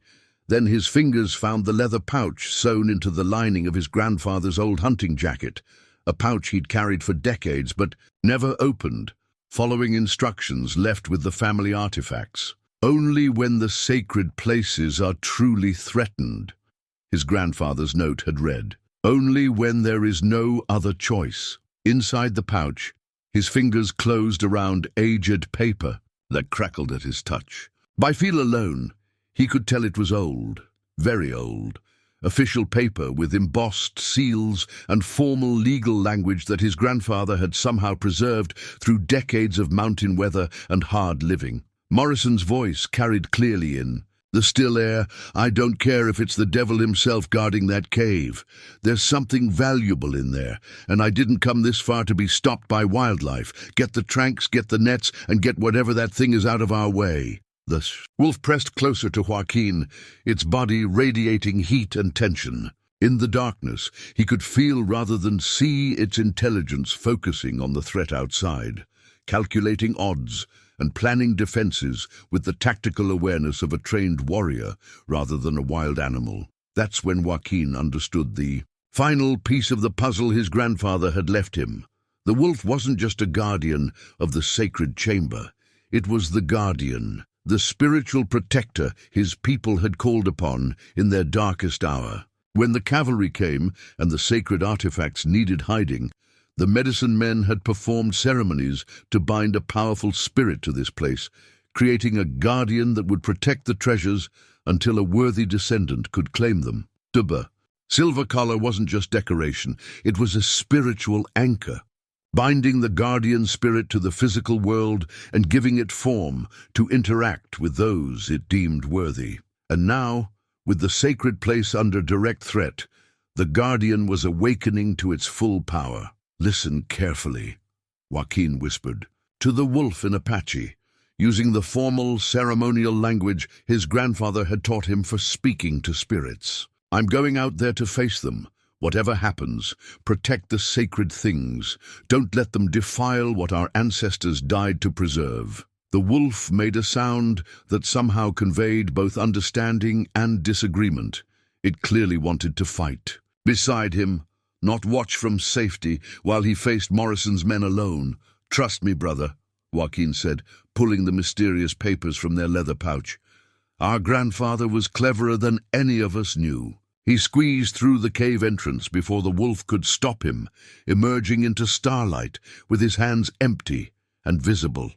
Then his fingers found the leather pouch sewn into the lining of his grandfather's old hunting jacket, a pouch he'd carried for decades but never opened, following instructions left with the family artifacts. Only when the sacred places are truly threatened, his grandfather's note had read. Only when there is no other choice. Inside the pouch, his fingers closed around aged paper that crackled at his touch. By feel alone, he could tell it was old, very old. Official paper with embossed seals and formal legal language that his grandfather had somehow preserved through decades of mountain weather and hard living. Morrison's voice carried clearly in the still air. I don't care if it's the devil himself guarding that cave. There's something valuable in there, and I didn't come this far to be stopped by wildlife. Get the tranks, get the nets, and get whatever that thing is out of our way. The wolf pressed closer to Joaquin, its body radiating heat and tension. In the darkness, he could feel rather than see its intelligence focusing on the threat outside, calculating odds and planning defenses with the tactical awareness of a trained warrior rather than a wild animal. That's when Joaquin understood the final piece of the puzzle his grandfather had left him. The wolf wasn't just a guardian of the sacred chamber. It was the guardian, the spiritual protector his people had called upon in their darkest hour. When the cavalry came and the sacred artifacts needed hiding, the medicine men had performed ceremonies to bind a powerful spirit to this place, creating a guardian that would protect the treasures until a worthy descendant could claim them. Tuba. Silver collar wasn't just decoration, it was a spiritual anchor, binding the guardian spirit to the physical world and giving it form to interact with those it deemed worthy. And now, with the sacred place under direct threat, the guardian was awakening to its full power. Listen carefully, Joaquin whispered, to the wolf in Apache, using the formal ceremonial language his grandfather had taught him for speaking to spirits. I'm going out there to face them. Whatever happens, protect the sacred things. Don't let them defile what our ancestors died to preserve. The wolf made a sound that somehow conveyed both understanding and disagreement. It clearly wanted to fight. Beside him, not watch from safety while he faced Morrison's men alone. Trust me, brother, Joaquin said, pulling the mysterious papers from their leather pouch. Our grandfather was cleverer than any of us knew. He squeezed through the cave entrance before the wolf could stop him, emerging into starlight with his hands empty and visible.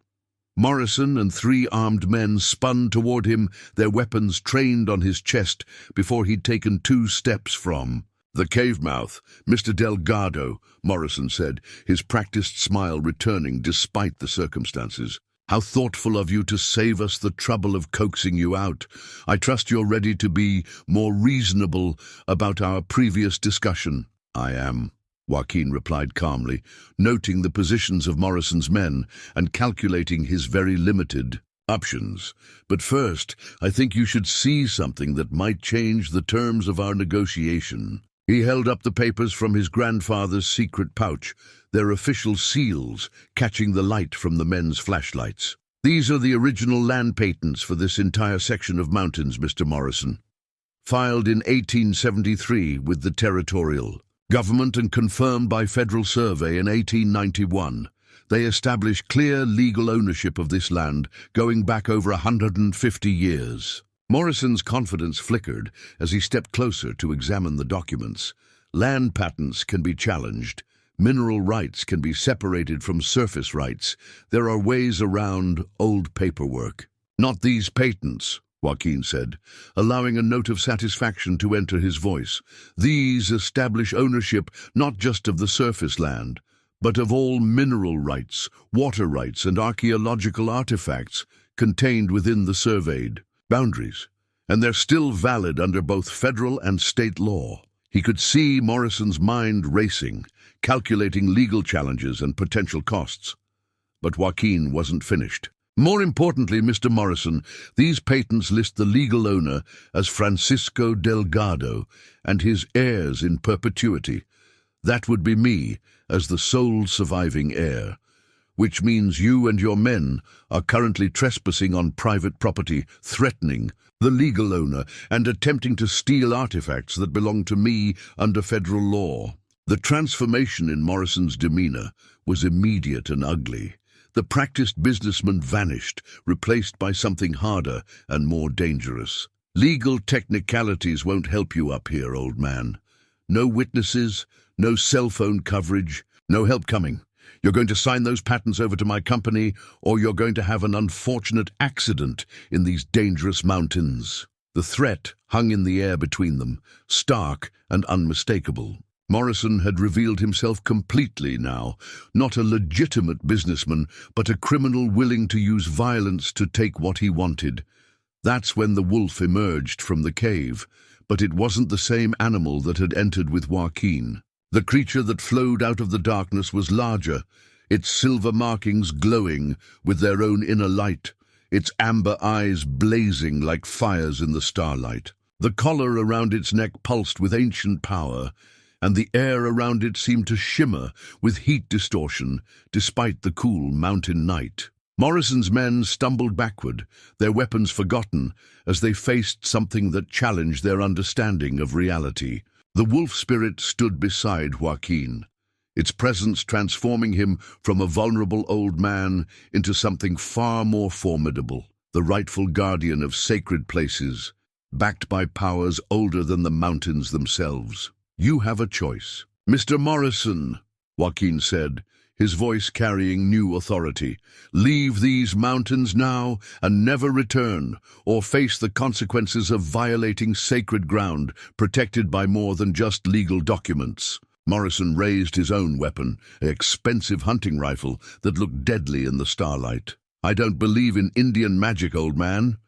Morrison and 3 armed men spun toward him, their weapons trained on his chest before he'd taken 2 steps from the cave mouth. Mr. Delgado, Morrison said, his practiced smile returning despite the circumstances. How thoughtful of you to save us the trouble of coaxing you out. I trust you're ready to be more reasonable about our previous discussion. I am, Joaquin replied calmly, noting the positions of Morrison's men and calculating his very limited options. But first, I think you should see something that might change the terms of our negotiation. He held up the papers from his grandfather's secret pouch, their official seals catching the light from the men's flashlights. These are the original land patents for this entire section of mountains, Mr. Morrison. Filed in 1873 with the territorial government and confirmed by federal survey in 1891. They establish clear legal ownership of this land going back over 150 years. Morrison's confidence flickered as he stepped closer to examine the documents. Land patents can be challenged. Mineral rights can be separated from surface rights. There are ways around old paperwork. Not these patents, Joaquin said, allowing a note of satisfaction to enter his voice. These establish ownership not just of the surface land, but of all mineral rights, water rights, and archaeological artifacts contained within the surveyed boundaries, and they're still valid under both federal and state law. He could see Morrison's mind racing, calculating legal challenges and potential costs. But Joaquin wasn't finished. More importantly, Mr. Morrison, these patents list the legal owner as Francisco Delgado and his heirs in perpetuity. That would be me, as the sole surviving heir, which means you and your men are currently trespassing on private property, threatening the legal owner, and attempting to steal artifacts that belong to me under federal law. The transformation in Morrison's demeanor was immediate and ugly. The practiced businessman vanished, replaced by something harder and more dangerous. Legal technicalities won't help you up here, old man. No witnesses, no cell phone coverage, no help coming. You're going to sign those patents over to my company, or you're going to have an unfortunate accident in these dangerous mountains. The threat hung in the air between them, stark and unmistakable. Morrison had revealed himself completely now, not a legitimate businessman, but a criminal willing to use violence to take what he wanted. That's when the wolf emerged from the cave, but it wasn't the same animal that had entered with Joaquin. The creature that flowed out of the darkness was larger, its silver markings glowing with their own inner light, its amber eyes blazing like fires in the starlight. The collar around its neck pulsed with ancient power, and the air around it seemed to shimmer with heat distortion, despite the cool mountain night. Morrison's men stumbled backward, their weapons forgotten, as they faced something that challenged their understanding of reality. The wolf spirit stood beside Joaquin, its presence transforming him from a vulnerable old man into something far more formidable, the rightful guardian of sacred places, backed by powers older than the mountains themselves. You have a choice. Mr. Morrison, Joaquin said, his voice carrying new authority. Leave these mountains now and never return, or face the consequences of violating sacred ground protected by more than just legal documents. Morrison raised his own weapon, an expensive hunting rifle that looked deadly in the starlight. I don't believe in Indian magic, old man,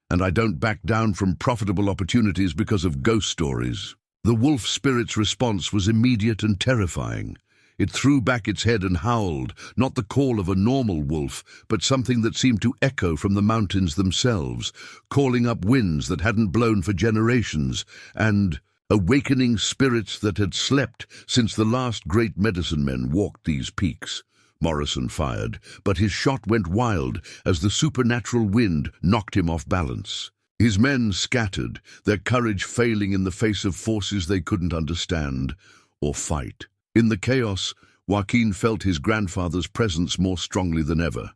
and I don't back down from profitable opportunities because of ghost stories. The wolf spirit's response was immediate and terrifying. It threw back its head and howled, not the call of a normal wolf, but something that seemed to echo from the mountains themselves, calling up winds that hadn't blown for generations, and awakening spirits that had slept since the last great medicine men walked these peaks. Morrison fired, but his shot went wild as the supernatural wind knocked him off balance. His men scattered, their courage failing in the face of forces they couldn't understand or fight. In the chaos, Joaquin felt his grandfather's presence more strongly than ever,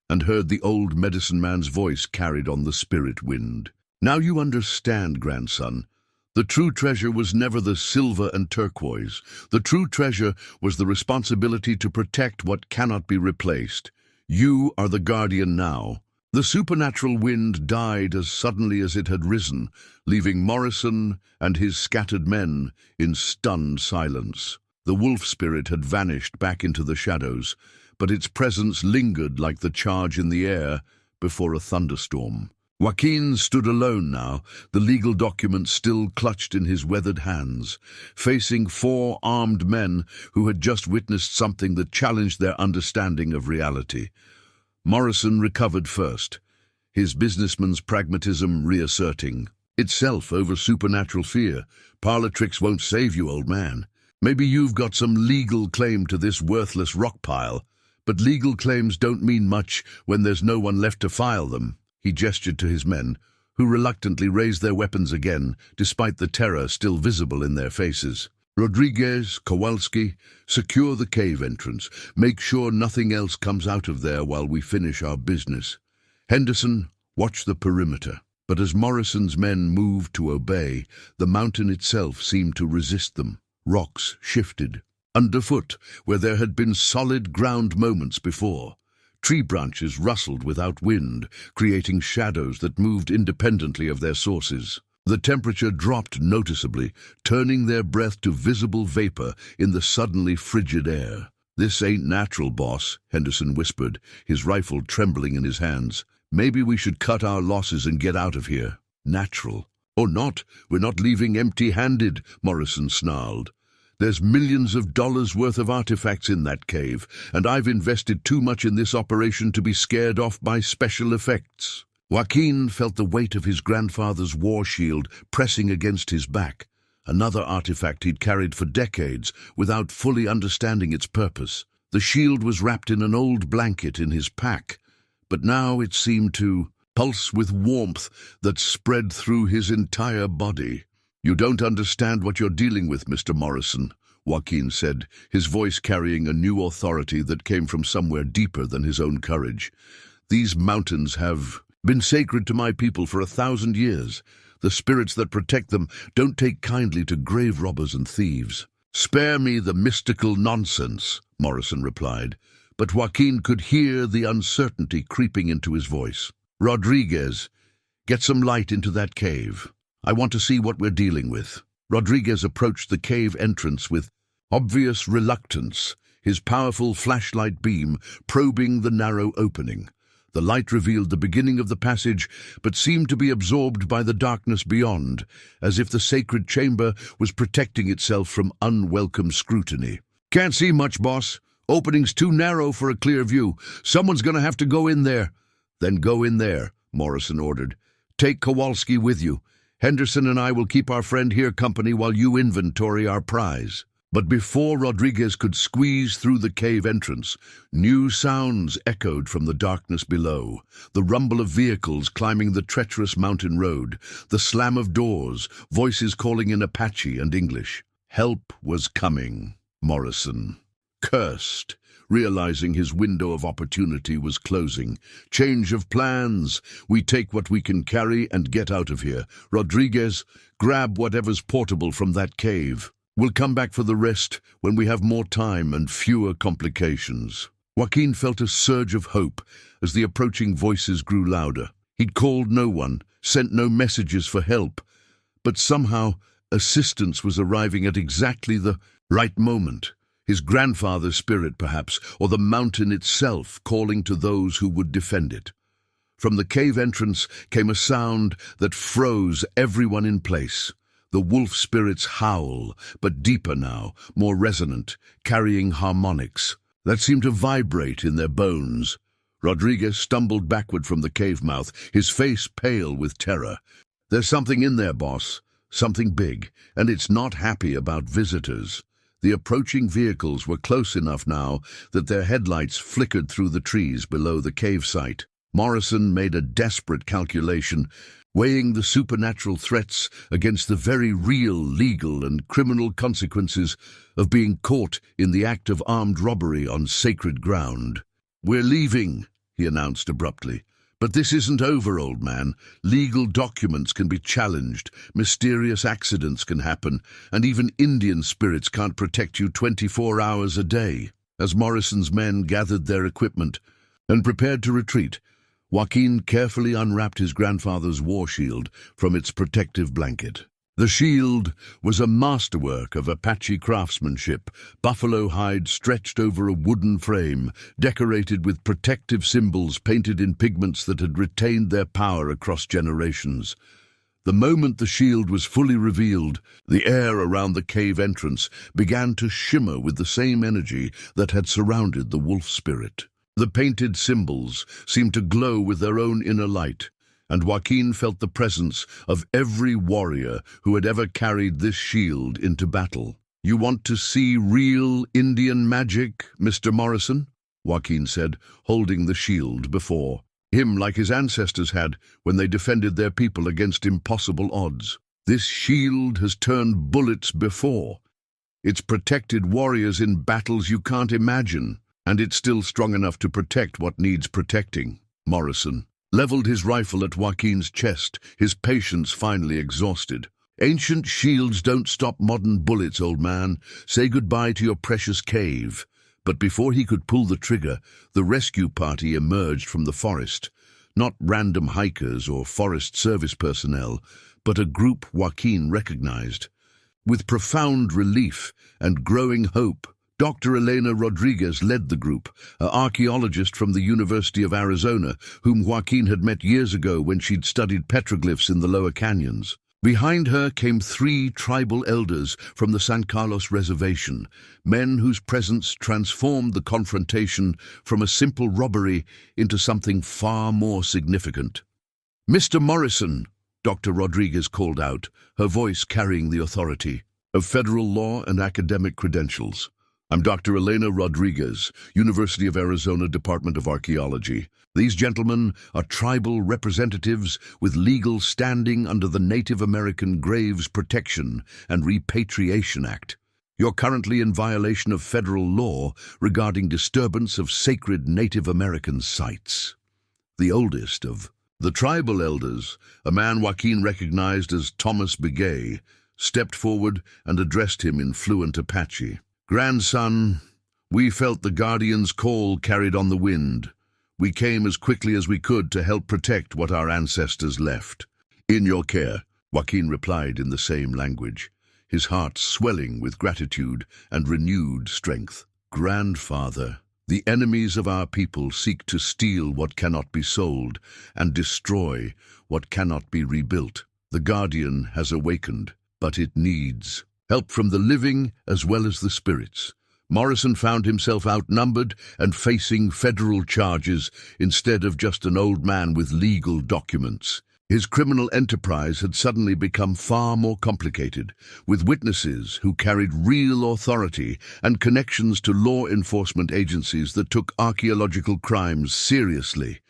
and heard the old medicine man's voice carried on the spirit wind. Now you understand, grandson. The true treasure was never the silver and turquoise. The true treasure was the responsibility to protect what cannot be replaced. You are the guardian now. The supernatural wind died as suddenly as it had risen, leaving Morrison and his scattered men in stunned silence. The wolf spirit had vanished back into the shadows, but its presence lingered like the charge in the air before a thunderstorm. Joaquin stood alone now, the legal documents still clutched in his weathered hands, facing 4 armed men who had just witnessed something that challenged their understanding of reality. Morrison recovered first, his businessman's pragmatism reasserting itself over supernatural fear. Parlor tricks won't save you, old man. Maybe you've got some legal claim to this worthless rock pile, but legal claims don't mean much when there's no one left to file them. He gestured to his men, who reluctantly raised their weapons again, despite the terror still visible in their faces. Rodriguez, Kowalski, secure the cave entrance. Make sure nothing else comes out of there while we finish our business. Henderson, watch the perimeter. But as Morrison's men moved to obey, the mountain itself seemed to resist them. Rocks shifted. Underfoot, where there had been solid ground moments before. Tree branches rustled without wind, creating shadows that moved independently of their sources. The temperature dropped noticeably, turning their breath to visible vapor in the suddenly frigid air. This ain't natural, boss, Henderson whispered, his rifle trembling in his hands. Maybe we should cut our losses and get out of here. Natural. Or not, we're not leaving empty-handed, Morrison snarled. There's millions of dollars worth of artifacts in that cave, and I've invested too much in this operation to be scared off by special effects. Joaquin felt the weight of his grandfather's war shield pressing against his back, another artifact he'd carried for decades without fully understanding its purpose. The shield was wrapped in an old blanket in his pack, but now it seemed to pulse with warmth that spread through his entire body. "You don't understand what you're dealing with, Mr. Morrison," Joaquin said, his voice carrying a new authority that came from somewhere deeper than his own courage. "These mountains have been sacred to my people for 1,000 years. The spirits that protect them don't take kindly to grave robbers and thieves." "Spare me the mystical nonsense," Morrison replied, but Joaquin could hear the uncertainty creeping into his voice. "Rodriguez, get some light into that cave. I want to see what we're dealing with." Rodriguez approached the cave entrance with obvious reluctance, his powerful flashlight beam probing the narrow opening. The light revealed the beginning of the passage, but seemed to be absorbed by the darkness beyond, as if the sacred chamber was protecting itself from unwelcome scrutiny. "Can't see much, boss. Opening's too narrow for a clear view. Someone's gonna have to go in there." "Then go in there," Morrison ordered. "Take Kowalski with you. Henderson and I will keep our friend here company while you inventory our prize." But before Rodriguez could squeeze through the cave entrance, new sounds echoed from the darkness below. The rumble of vehicles climbing the treacherous mountain road, the slam of doors, voices calling in Apache and English. Help was coming. Morrison cursed, realizing his window of opportunity was closing. "Change of plans. We take what we can carry and get out of here. Rodriguez, grab whatever's portable from that cave. We'll come back for the rest when we have more time and fewer complications." Joaquin felt a surge of hope as the approaching voices grew louder. He'd called no one, sent no messages for help, but somehow assistance was arriving at exactly the right moment. His grandfather's spirit, perhaps, or the mountain itself calling to those who would defend it. From the cave entrance came a sound that froze everyone in place. The wolf spirit's howl, but deeper now, more resonant, carrying harmonics that seemed to vibrate in their bones. Rodriguez stumbled backward from the cave mouth, his face pale with terror. "There's something in there, boss. Something big, and it's not happy about visitors." The approaching vehicles were close enough now that their headlights flickered through the trees below the cave site. Morrison made a desperate calculation, weighing the supernatural threats against the very real legal and criminal consequences of being caught in the act of armed robbery on sacred ground. "We're leaving," he announced abruptly. "But this isn't over, old man. Legal documents can be challenged, mysterious accidents can happen, and even Indian spirits can't protect you 24 hours a day." As Morrison's men gathered their equipment and prepared to retreat, Joaquin carefully unwrapped his grandfather's war shield from its protective blanket. The shield was a masterwork of Apache craftsmanship, buffalo hide stretched over a wooden frame, decorated with protective symbols painted in pigments that had retained their power across generations. The moment the shield was fully revealed, the air around the cave entrance began to shimmer with the same energy that had surrounded the wolf spirit. The painted symbols seemed to glow with their own inner light, and Joaquin felt the presence of every warrior who had ever carried this shield into battle. "You want to see real Indian magic, Mr. Morrison?" Joaquin said, holding the shield before him like his ancestors had when they defended their people against impossible odds. "This shield has turned bullets before. It's protected warriors in battles you can't imagine. And it's still strong enough to protect what needs protecting." Morrison leveled his rifle at Joaquin's chest, his patience finally exhausted. "Ancient shields don't stop modern bullets, old man. Say goodbye to your precious cave." But before he could pull the trigger, the rescue party emerged from the forest. Not random hikers or forest service personnel, but a group Joaquin recognized. With profound relief and growing hope, Dr. Elena Rodriguez led the group, an archaeologist from the University of Arizona, whom Joaquin had met years ago when she'd studied petroglyphs in the lower canyons. Behind her came 3 tribal elders from the San Carlos reservation, men whose presence transformed the confrontation from a simple robbery into something far more significant. "Mr. Morrison," Dr. Rodriguez called out, her voice carrying the authority of federal law and academic credentials. "I'm Dr. Elena Rodriguez, University of Arizona Department of Archaeology. These gentlemen are tribal representatives with legal standing under the Native American Graves Protection and Repatriation Act. You're currently in violation of federal law regarding disturbance of sacred Native American sites." The oldest of the tribal elders, a man Joaquin recognized as Thomas Begay, stepped forward and addressed him in fluent Apache. "Grandson, we felt the Guardian's call carried on the wind. We came as quickly as we could to help protect what our ancestors left." "In your care," Joaquin replied in the same language, his heart swelling with gratitude and renewed strength. "Grandfather, the enemies of our people seek to steal what cannot be sold and destroy what cannot be rebuilt. The Guardian has awakened, but it needs help from the living as well as the spirits." Morrison found himself outnumbered and facing federal charges instead of just an old man with legal documents. His criminal enterprise had suddenly become far more complicated, with witnesses who carried real authority and connections to law enforcement agencies that took archaeological crimes seriously.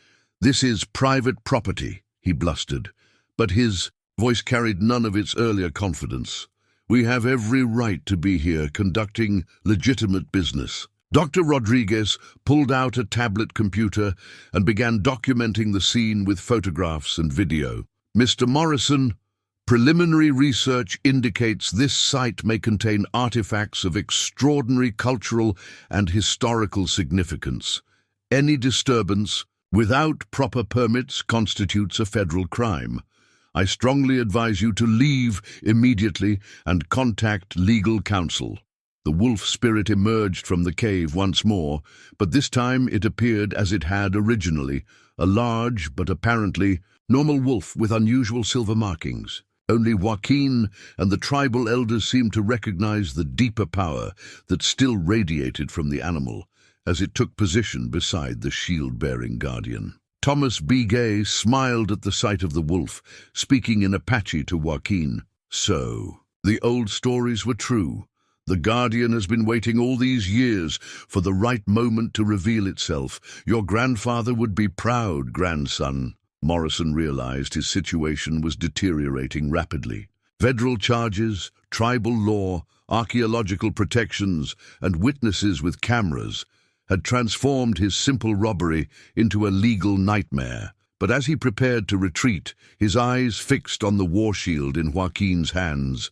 "This is private property," he blustered, but his voice carried none of its earlier confidence. "We have every right to be here conducting legitimate business." Dr. Rodriguez pulled out a tablet computer and began documenting the scene with photographs and video. "Mr. Morrison, preliminary research indicates this site may contain artifacts of extraordinary cultural and historical significance. Any disturbance without proper permits constitutes a federal crime. I strongly advise you to leave immediately and contact legal counsel." The wolf spirit emerged from the cave once more, but this time it appeared as it had originally, a large but apparently normal wolf with unusual silver markings. Only Joaquin and the tribal elders seemed to recognize the deeper power that still radiated from the animal as it took position beside the shield-bearing guardian. Thomas Begay smiled at the sight of the wolf, speaking in Apache to Joaquin. "So, the old stories were true. The Guardian has been waiting all these years for the right moment to reveal itself. Your grandfather would be proud, grandson." Morrison realized his situation was deteriorating rapidly. Federal charges, tribal law, archaeological protections, and witnesses with cameras had transformed his simple robbery into a legal nightmare. But as he prepared to retreat, his eyes fixed on the war shield in Joaquin's hands,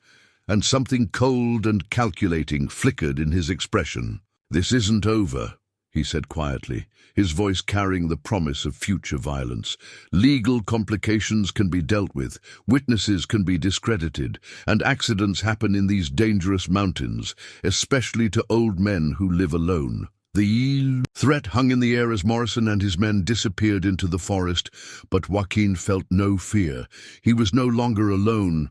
and something cold and calculating flickered in his expression. "This isn't over," he said quietly, his voice carrying the promise of future violence. "Legal complications can be dealt with, witnesses can be discredited, and accidents happen in these dangerous mountains, especially to old men who live alone." The threat hung in the air as Morrison and his men disappeared into the forest, but Joaquin felt no fear. He was no longer alone.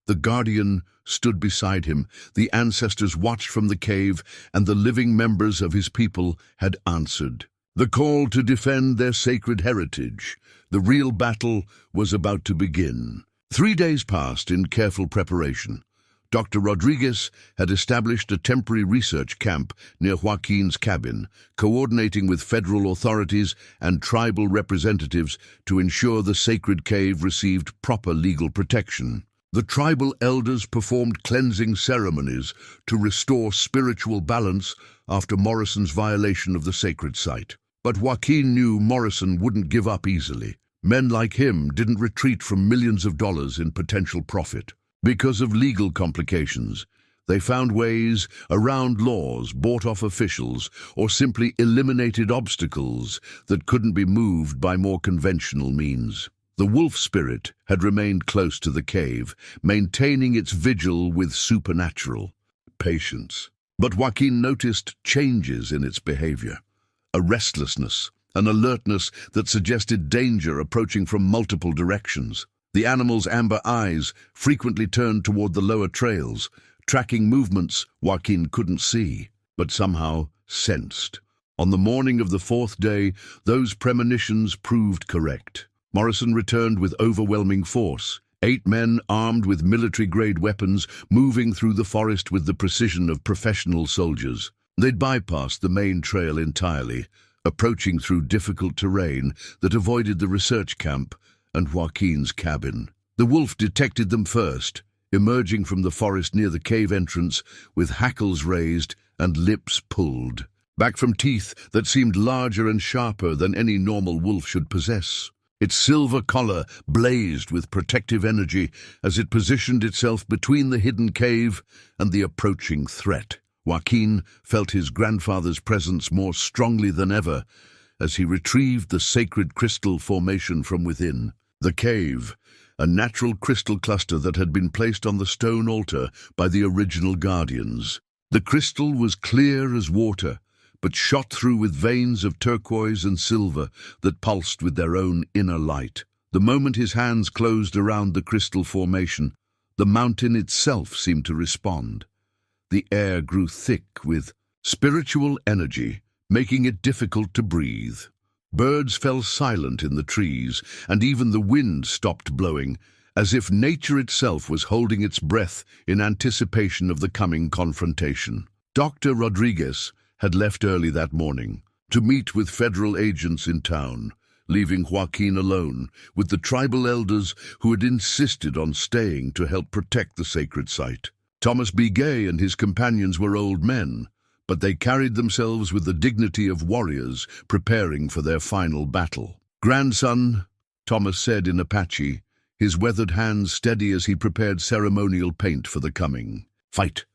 The Guardian stood beside him. The ancestors watched from the cave, and the living members of his people had answered the call to defend their sacred heritage. The real battle was about to begin. 3 days passed in careful preparation. Dr. Rodriguez had established a temporary research camp near Joaquin's cabin, coordinating with federal authorities and tribal representatives to ensure the sacred cave received proper legal protection. The tribal elders performed cleansing ceremonies to restore spiritual balance after Morrison's violation of the sacred site. But Joaquin knew Morrison wouldn't give up easily. Men like him didn't retreat from millions of dollars in potential profit. Because of legal complications, they found ways around laws, bought off officials, or simply eliminated obstacles that couldn't be moved by more conventional means. The wolf spirit had remained close to the cave, maintaining its vigil with supernatural patience. But Joaquin noticed changes in its behavior, a restlessness, an alertness that suggested danger approaching from multiple directions. The animal's amber eyes frequently turned toward the lower trails, tracking movements Joaquin couldn't see, but somehow sensed. On the morning of the fourth day, those premonitions proved correct. Morrison returned with overwhelming force. 8 men armed with military-grade weapons moving through the forest with the precision of professional soldiers. They'd bypassed the main trail entirely, approaching through difficult terrain that avoided the research camp and Joaquin's cabin. The wolf detected them first, emerging from the forest near the cave entrance with hackles raised and lips pulled, back from teeth that seemed larger and sharper than any normal wolf should possess. Its silver collar blazed with protective energy as it positioned itself between the hidden cave and the approaching threat. Joaquin felt his grandfather's presence more strongly than ever as he retrieved the sacred crystal formation from within. The cave, a natural crystal cluster that had been placed on the stone altar by the original guardians. The crystal was clear as water, but shot through with veins of turquoise and silver that pulsed with their own inner light. The moment his hands closed around the crystal formation, the mountain itself seemed to respond. The air grew thick with spiritual energy, making it difficult to breathe. Birds fell silent in the trees, and even the wind stopped blowing, as if nature itself was holding its breath in anticipation of the coming confrontation. Dr. Rodriguez had left early that morning to meet with federal agents in town, leaving Joaquin alone with the tribal elders who had insisted on staying to help protect the sacred site. Thomas B. Gay and his companions were old men, but they carried themselves with the dignity of warriors preparing for their final battle. "Grandson," Thomas said in Apache, his weathered hands steady as he prepared ceremonial paint for the coming fight.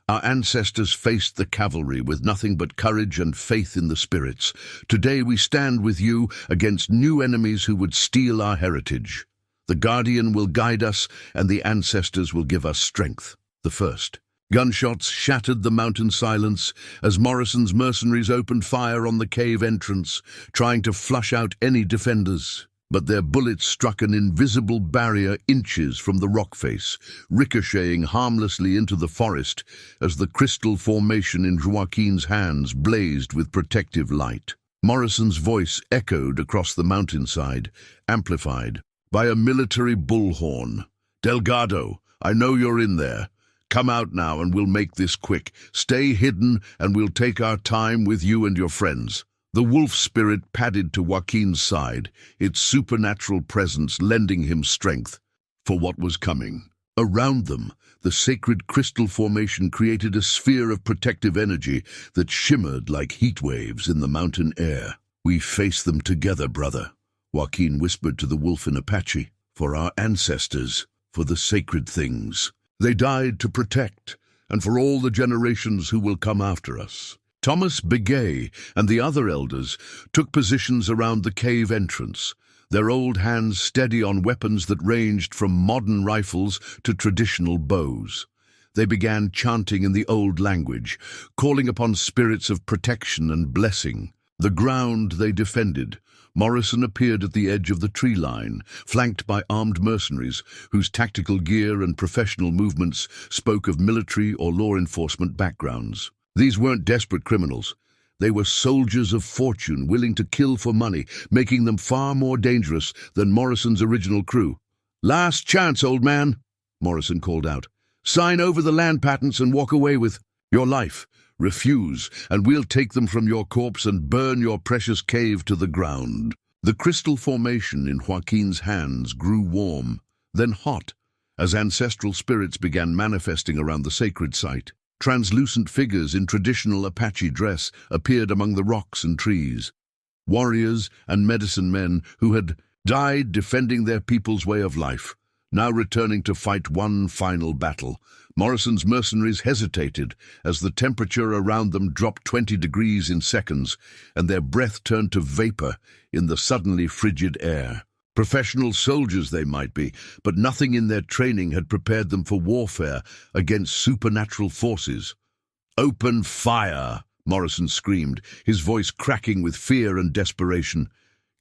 "Our ancestors faced the cavalry with nothing but courage and faith in the spirits. Today we stand with you against new enemies who would steal our heritage. The Guardian will guide us, and the ancestors will give us strength." The first gunshots shattered the mountain silence as Morrison's mercenaries opened fire on the cave entrance, trying to flush out any defenders. But their bullets struck an invisible barrier inches from the rock face, ricocheting harmlessly into the forest as the crystal formation in Joaquin's hands blazed with protective light. Morrison's voice echoed across the mountainside, amplified by a military bullhorn. "Delgado, I know you're in there. Come out now and we'll make this quick. Stay hidden and we'll take our time with you and your friends." The wolf spirit padded to Joaquin's side, its supernatural presence lending him strength for what was coming. Around them, the sacred crystal formation created a sphere of protective energy that shimmered like heat waves in the mountain air. "We face them together, brother," Joaquin whispered to the wolf in Apache. "For our ancestors, for the sacred things. They died to protect, and for all the generations who will come after us." Thomas Begay and the other elders took positions around the cave entrance, their old hands steady on weapons that ranged from modern rifles to traditional bows. They began chanting in the old language, calling upon spirits of protection and blessing. The ground they defended, Morrison appeared at the edge of the tree line, flanked by armed mercenaries whose tactical gear and professional movements spoke of military or law enforcement backgrounds. These weren't desperate criminals. They were soldiers of fortune willing to kill for money, making them far more dangerous than Morrison's original crew. "Last chance, old man," Morrison called out. "Sign over the land patents and walk away with your life. Refuse, and we'll take them from your corpse and burn your precious cave to the ground." The crystal formation in Joaquin's hands grew warm, then hot, as ancestral spirits began manifesting around the sacred site. Translucent figures in traditional Apache dress appeared among the rocks and trees. Warriors and medicine men who had died defending their people's way of life, now returning to fight one final battle. Morrison's mercenaries hesitated as the temperature around them dropped 20 degrees in seconds, and their breath turned to vapor in the suddenly frigid air. Professional soldiers they might be, but nothing in their training had prepared them for warfare against supernatural forces. "Open fire!" Morrison screamed, his voice cracking with fear and desperation.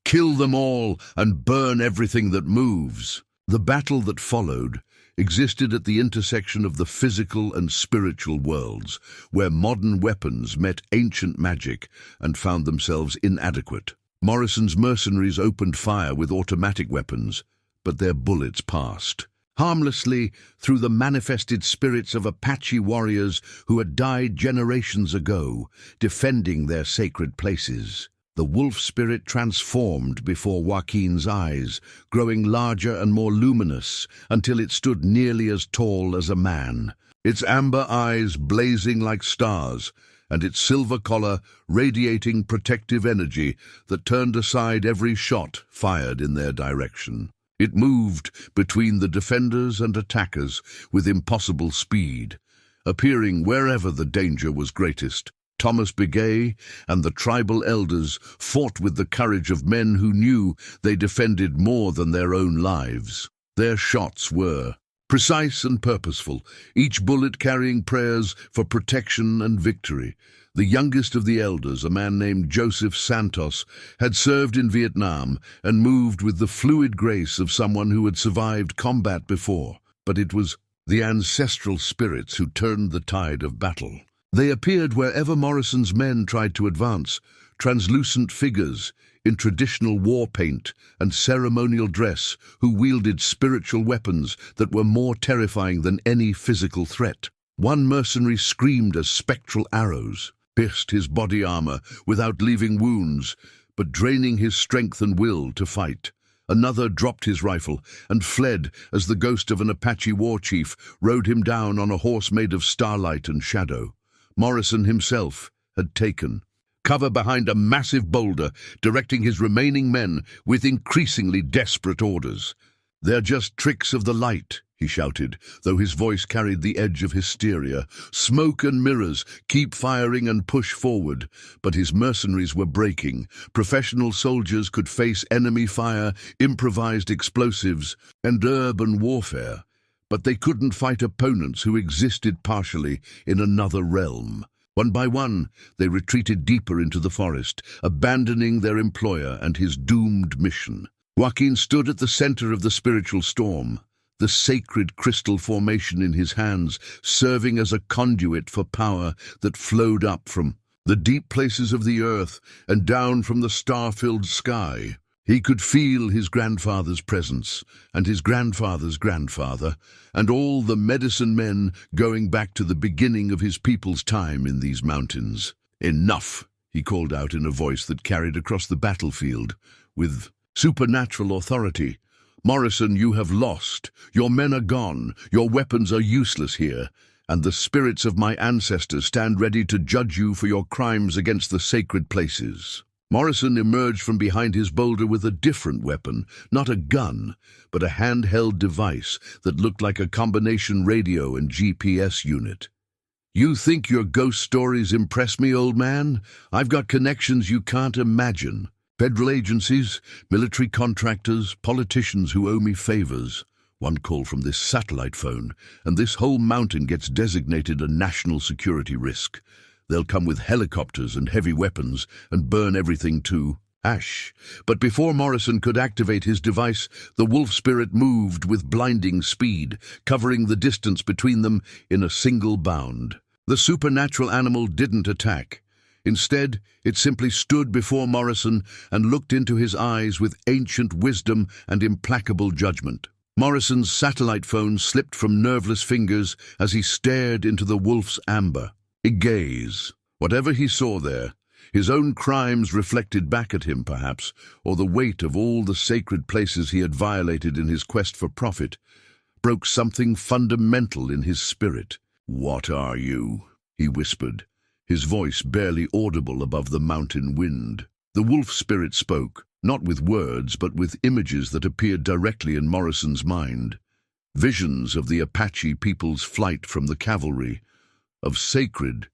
"Kill them all and burn everything that moves." The battle that followed existed at the intersection of the physical and spiritual worlds, where modern weapons met ancient magic and found themselves inadequate. Morrison's mercenaries opened fire with automatic weapons, but their bullets passed harmlessly through the manifested spirits of Apache warriors who had died generations ago, defending their sacred places. The wolf spirit transformed before Joaquin's eyes, growing larger and more luminous until it stood nearly as tall as a man. Its amber eyes blazing like stars, and its silver collar radiating protective energy that turned aside every shot fired in their direction. It moved between the defenders and attackers with impossible speed, appearing wherever the danger was greatest. Thomas Begay and the tribal elders fought with the courage of men who knew they defended more than their own lives. Their shots were precise and purposeful, each bullet carrying prayers for protection and victory. The youngest of the elders, a man named Joseph Santos, had served in Vietnam and moved with the fluid grace of someone who had survived combat before. But it was the ancestral spirits who turned the tide of battle. They appeared wherever Morrison's men tried to advance, translucent figures in traditional war paint and ceremonial dress who wielded spiritual weapons that were more terrifying than any physical threat. One mercenary screamed as spectral arrows pierced his body armor without leaving wounds, but draining his strength and will to fight. Another dropped his rifle and fled as the ghost of an Apache war chief rode him down on a horse made of starlight and shadow. Morrison himself had taken cover behind a massive boulder, directing his remaining men with increasingly desperate orders. "They're just tricks of the light," he shouted, though his voice carried the edge of hysteria. "Smoke and mirrors, keep firing and push forward." But his mercenaries were breaking. Professional soldiers could face enemy fire, improvised explosives, and urban warfare. But they couldn't fight opponents who existed partially in another realm. One by one, they retreated deeper into the forest, abandoning their employer and his doomed mission. Joaquin stood at the center of the spiritual storm, the sacred crystal formation in his hands, serving as a conduit for power that flowed up from the deep places of the earth and down from the star-filled sky. He could feel his grandfather's presence, and his grandfather's grandfather, and all the medicine men going back to the beginning of his people's time in these mountains. "Enough," he called out in a voice that carried across the battlefield with supernatural authority. "Morrison, you have lost. Your men are gone. Your weapons are useless here, and the spirits of my ancestors stand ready to judge you for your crimes against the sacred places." Morrison emerged from behind his boulder with a different weapon, not a gun, but a handheld device that looked like a combination radio and GPS unit. "You think your ghost stories impress me, old man? I've got connections you can't imagine. Federal agencies, military contractors, politicians who owe me favors. One call from this satellite phone, and this whole mountain gets designated a national security risk. They'll come with helicopters and heavy weapons and burn everything to ash." But before Morrison could activate his device, the wolf spirit moved with blinding speed, covering the distance between them in a single bound. The supernatural animal didn't attack. Instead, it simply stood before Morrison and looked into his eyes with ancient wisdom and implacable judgment. Morrison's satellite phone slipped from nerveless fingers as he stared into the wolf's amber. A gaze. Whatever he saw there, his own crimes reflected back at him perhaps, or the weight of all the sacred places he had violated in his quest for profit, broke something fundamental in his spirit. "What are you?" he whispered, his voice barely audible above the mountain wind. The wolf spirit spoke, not with words but with images that appeared directly in Morrison's mind. Visions of the Apache people's flight from the cavalry, of sacred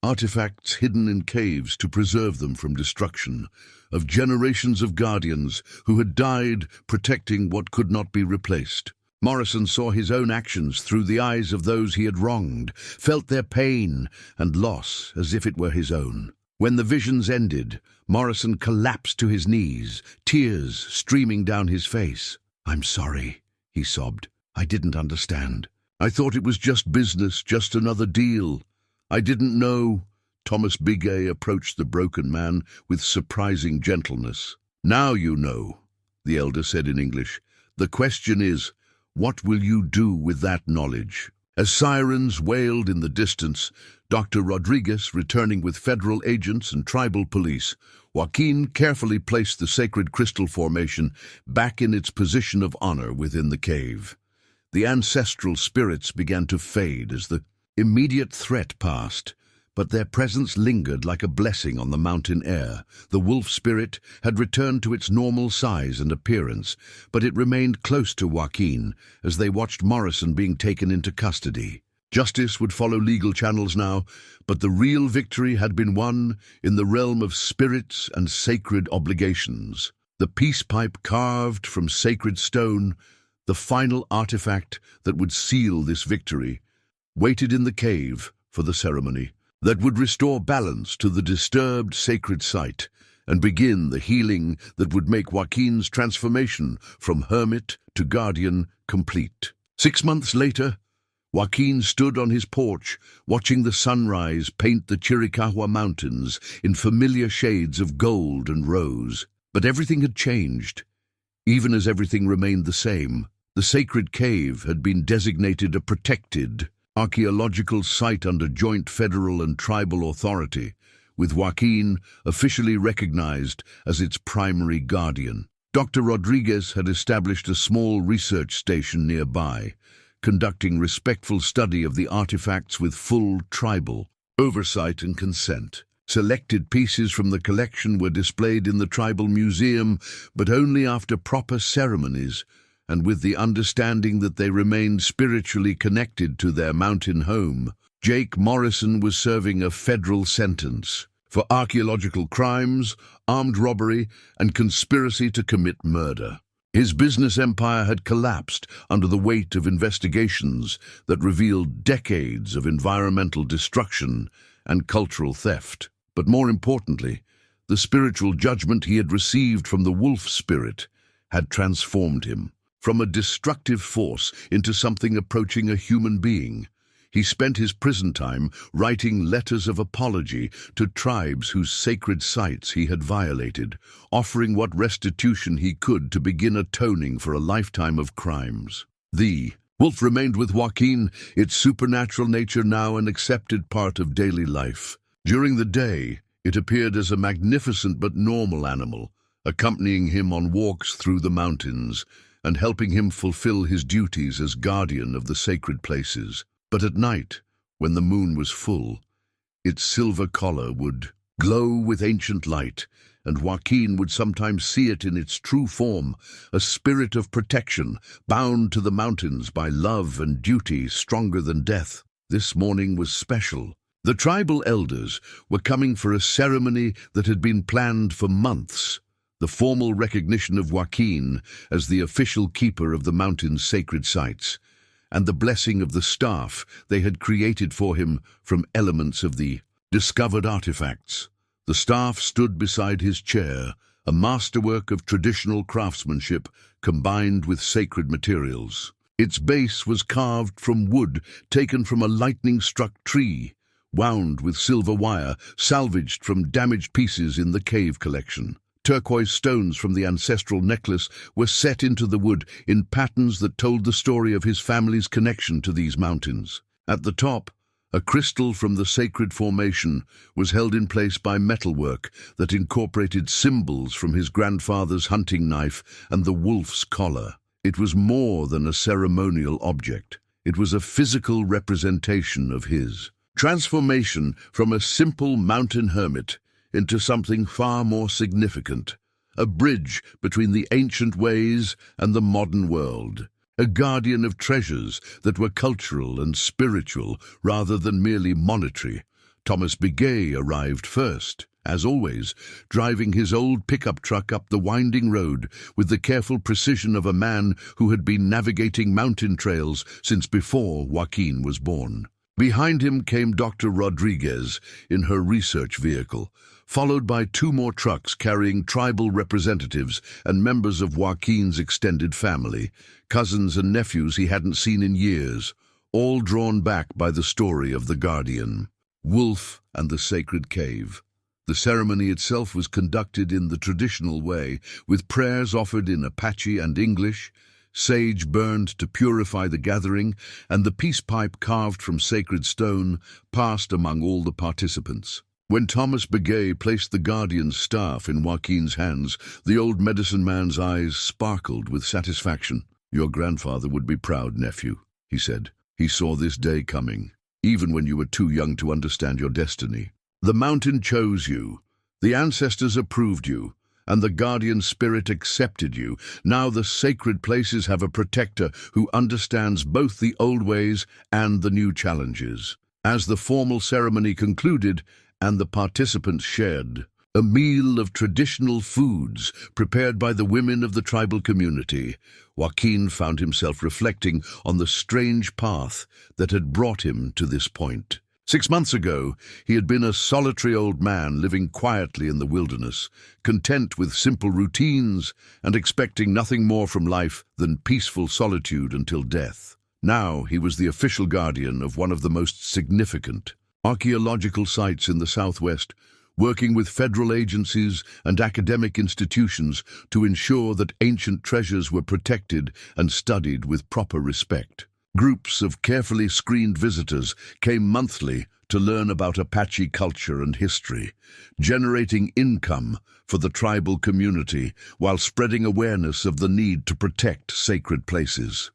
artifacts hidden in caves to preserve them from destruction, of generations of guardians who had died protecting what could not be replaced. Morrison saw his own actions through the eyes of those he had wronged, felt their pain and loss as if it were his own. When the visions ended, Morrison collapsed to his knees, tears streaming down his face. "I'm sorry," he sobbed. "I didn't understand. I thought it was just business, just another deal. I didn't know." Thomas Bigay approached the broken man with surprising gentleness. "Now you know," the elder said in English. "The question is, what will you do with that knowledge?" As sirens wailed in the distance, Dr. Rodriguez, returning with federal agents and tribal police, Joaquin carefully placed the sacred crystal formation back in its position of honor within the cave. The ancestral spirits began to fade as the immediate threat passed, but their presence lingered like a blessing on the mountain air. The wolf spirit had returned to its normal size and appearance, but it remained close to Joaquin as they watched Morrison being taken into custody. Justice would follow legal channels now, but the real victory had been won in the realm of spirits and sacred obligations. The peace pipe carved from sacred stone, the final artifact that would seal this victory, waited in the cave for the ceremony that would restore balance to the disturbed sacred site and begin the healing that would make Joaquin's transformation from hermit to guardian complete. 6 months later, Joaquin stood on his porch, watching the sunrise paint the Chiricahua Mountains in familiar shades of gold and rose. But everything had changed, even as everything remained the same. The sacred cave had been designated a protected archaeological site under joint federal and tribal authority, with Joaquin officially recognized as its primary guardian. Dr. Rodriguez had established a small research station nearby, conducting respectful study of the artifacts with full tribal oversight and consent. Selected pieces from the collection were displayed in the tribal museum, but only after proper ceremonies, and with the understanding that they remained spiritually connected to their mountain home. Jake Morrison was serving a federal sentence for archaeological crimes, armed robbery, and conspiracy to commit murder. His business empire had collapsed under the weight of investigations that revealed decades of environmental destruction and cultural theft. But more importantly, the spiritual judgment he had received from the wolf spirit had transformed him from a destructive force into something approaching a human being. He spent his prison time writing letters of apology to tribes whose sacred sites he had violated, offering what restitution he could to begin atoning for a lifetime of crimes. The wolf remained with Joaquin, its supernatural nature now an accepted part of daily life. During the day, it appeared as a magnificent but normal animal, accompanying him on walks through the mountains and helping him fulfill his duties as guardian of the sacred places. But at night, when the moon was full, its silver collar would glow with ancient light, and Joaquin would sometimes see it in its true form, a spirit of protection, bound to the mountains by love and duty stronger than death. This morning was special. The tribal elders were coming for a ceremony that had been planned for months, the formal recognition of Joaquin as the official keeper of the mountain's sacred sites, and the blessing of the staff they had created for him from elements of the discovered artifacts. The staff stood beside his chair, a masterwork of traditional craftsmanship combined with sacred materials. Its base was carved from wood taken from a lightning-struck tree, wound with silver wire salvaged from damaged pieces in the cave collection. Turquoise stones from the ancestral necklace were set into the wood in patterns that told the story of his family's connection to these mountains. At the top, a crystal from the sacred formation was held in place by metalwork that incorporated symbols from his grandfather's hunting knife and the wolf's collar. It was more than a ceremonial object. It was a physical representation of his transformation from a simple mountain hermit into something far more significant, a bridge between the ancient ways and the modern world, a guardian of treasures that were cultural and spiritual rather than merely monetary. Thomas Bigay arrived first, as always, driving his old pickup truck up the winding road with the careful precision of a man who had been navigating mountain trails since before Joaquin was born. Behind him came Dr. Rodriguez in her research vehicle, followed by 2 more trucks carrying tribal representatives and members of Joaquin's extended family, cousins and nephews he hadn't seen in years, all drawn back by the story of the Guardian. Wolf and the Sacred Cave. The ceremony itself was conducted in the traditional way, with prayers offered in Apache and English, sage burned to purify the gathering, and the peace pipe carved from sacred stone passed among all the participants. When Thomas Begay placed the Guardian's staff in Joaquin's hands, the old medicine man's eyes sparkled with satisfaction. "Your grandfather would be proud, nephew," he said. "He saw this day coming, even when you were too young to understand your destiny. The mountain chose you, the ancestors approved you, and the guardian spirit accepted you. Now the sacred places have a protector who understands both the old ways and the new challenges." As the formal ceremony concluded and the participants shared a meal of traditional foods prepared by the women of the tribal community, Joaquin found himself reflecting on the strange path that had brought him to this point. 6 months ago, he had been a solitary old man living quietly in the wilderness, content with simple routines and expecting nothing more from life than peaceful solitude until death. Now he was the official guardian of one of the most significant archaeological sites in the Southwest, working with federal agencies and academic institutions to ensure that ancient treasures were protected and studied with proper respect. Groups of carefully screened visitors came monthly to learn about Apache culture and history, generating income for the tribal community while spreading awareness of the need to protect sacred places.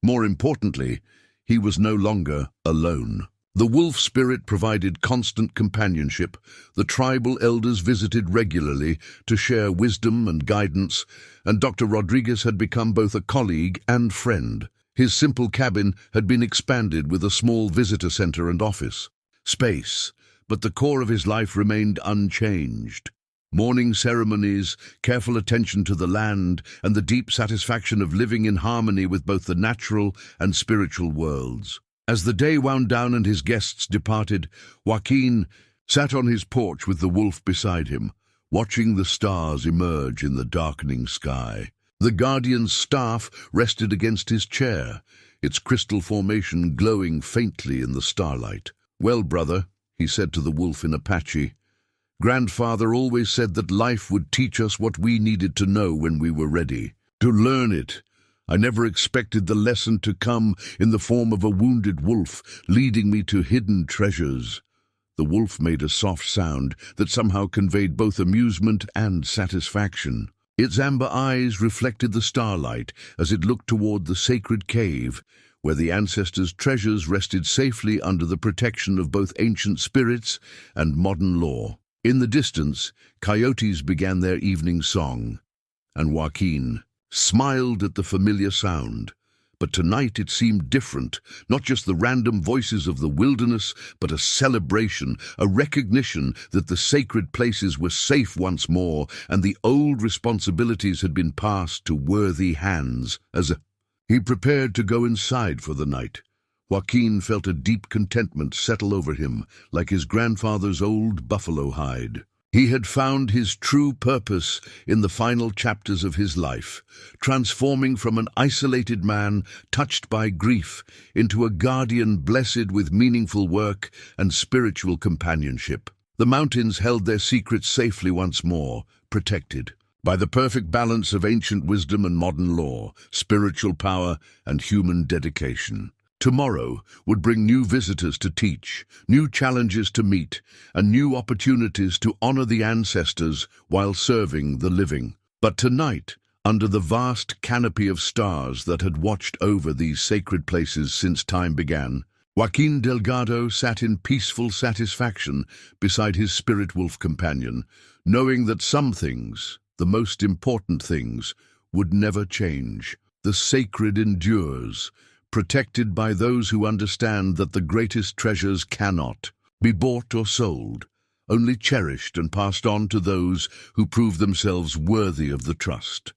More importantly, he was no longer alone. The wolf spirit provided constant companionship. The tribal elders visited regularly to share wisdom and guidance, and Dr. Rodriguez had become both a colleague and friend. His simple cabin had been expanded with a small visitor center and office space, but the core of his life remained unchanged. Morning ceremonies, careful attention to the land, and the deep satisfaction of living in harmony with both the natural and spiritual worlds. As the day wound down and his guests departed, Joaquin sat on his porch with the wolf beside him, watching the stars emerge in the darkening sky. The guardian's staff rested against his chair, its crystal formation glowing faintly in the starlight. "Well, brother," he said to the wolf in Apache, "Grandfather always said that life would teach us what we needed to know when we were ready to learn it. I never expected the lesson to come in the form of a wounded wolf, leading me to hidden treasures." The wolf made a soft sound that somehow conveyed both amusement and satisfaction. Its amber eyes reflected the starlight as it looked toward the sacred cave, where the ancestors' treasures rested safely under the protection of both ancient spirits and modern law. In the distance, coyotes began their evening song, and Joaquin smiled at the familiar sound. But tonight it seemed different, not just the random voices of the wilderness, but a celebration, a recognition that the sacred places were safe once more, and the old responsibilities had been passed to worthy hands. He prepared to go inside for the night. Joaquin felt a deep contentment settle over him, like his grandfather's old buffalo hide. He had found his true purpose in the final chapters of his life, transforming from an isolated man touched by grief into a guardian blessed with meaningful work and spiritual companionship. The mountains held their secrets safely once more, protected by the perfect balance of ancient wisdom and modern law, spiritual power and human dedication. Tomorrow would bring new visitors to teach, new challenges to meet, and new opportunities to honor the ancestors while serving the living. But tonight, under the vast canopy of stars that had watched over these sacred places since time began, Joaquin Delgado sat in peaceful satisfaction beside his spirit wolf companion, knowing that some things, the most important things, would never change. The sacred endures, protected by those who understand that the greatest treasures cannot be bought or sold, only cherished and passed on to those who prove themselves worthy of the trust.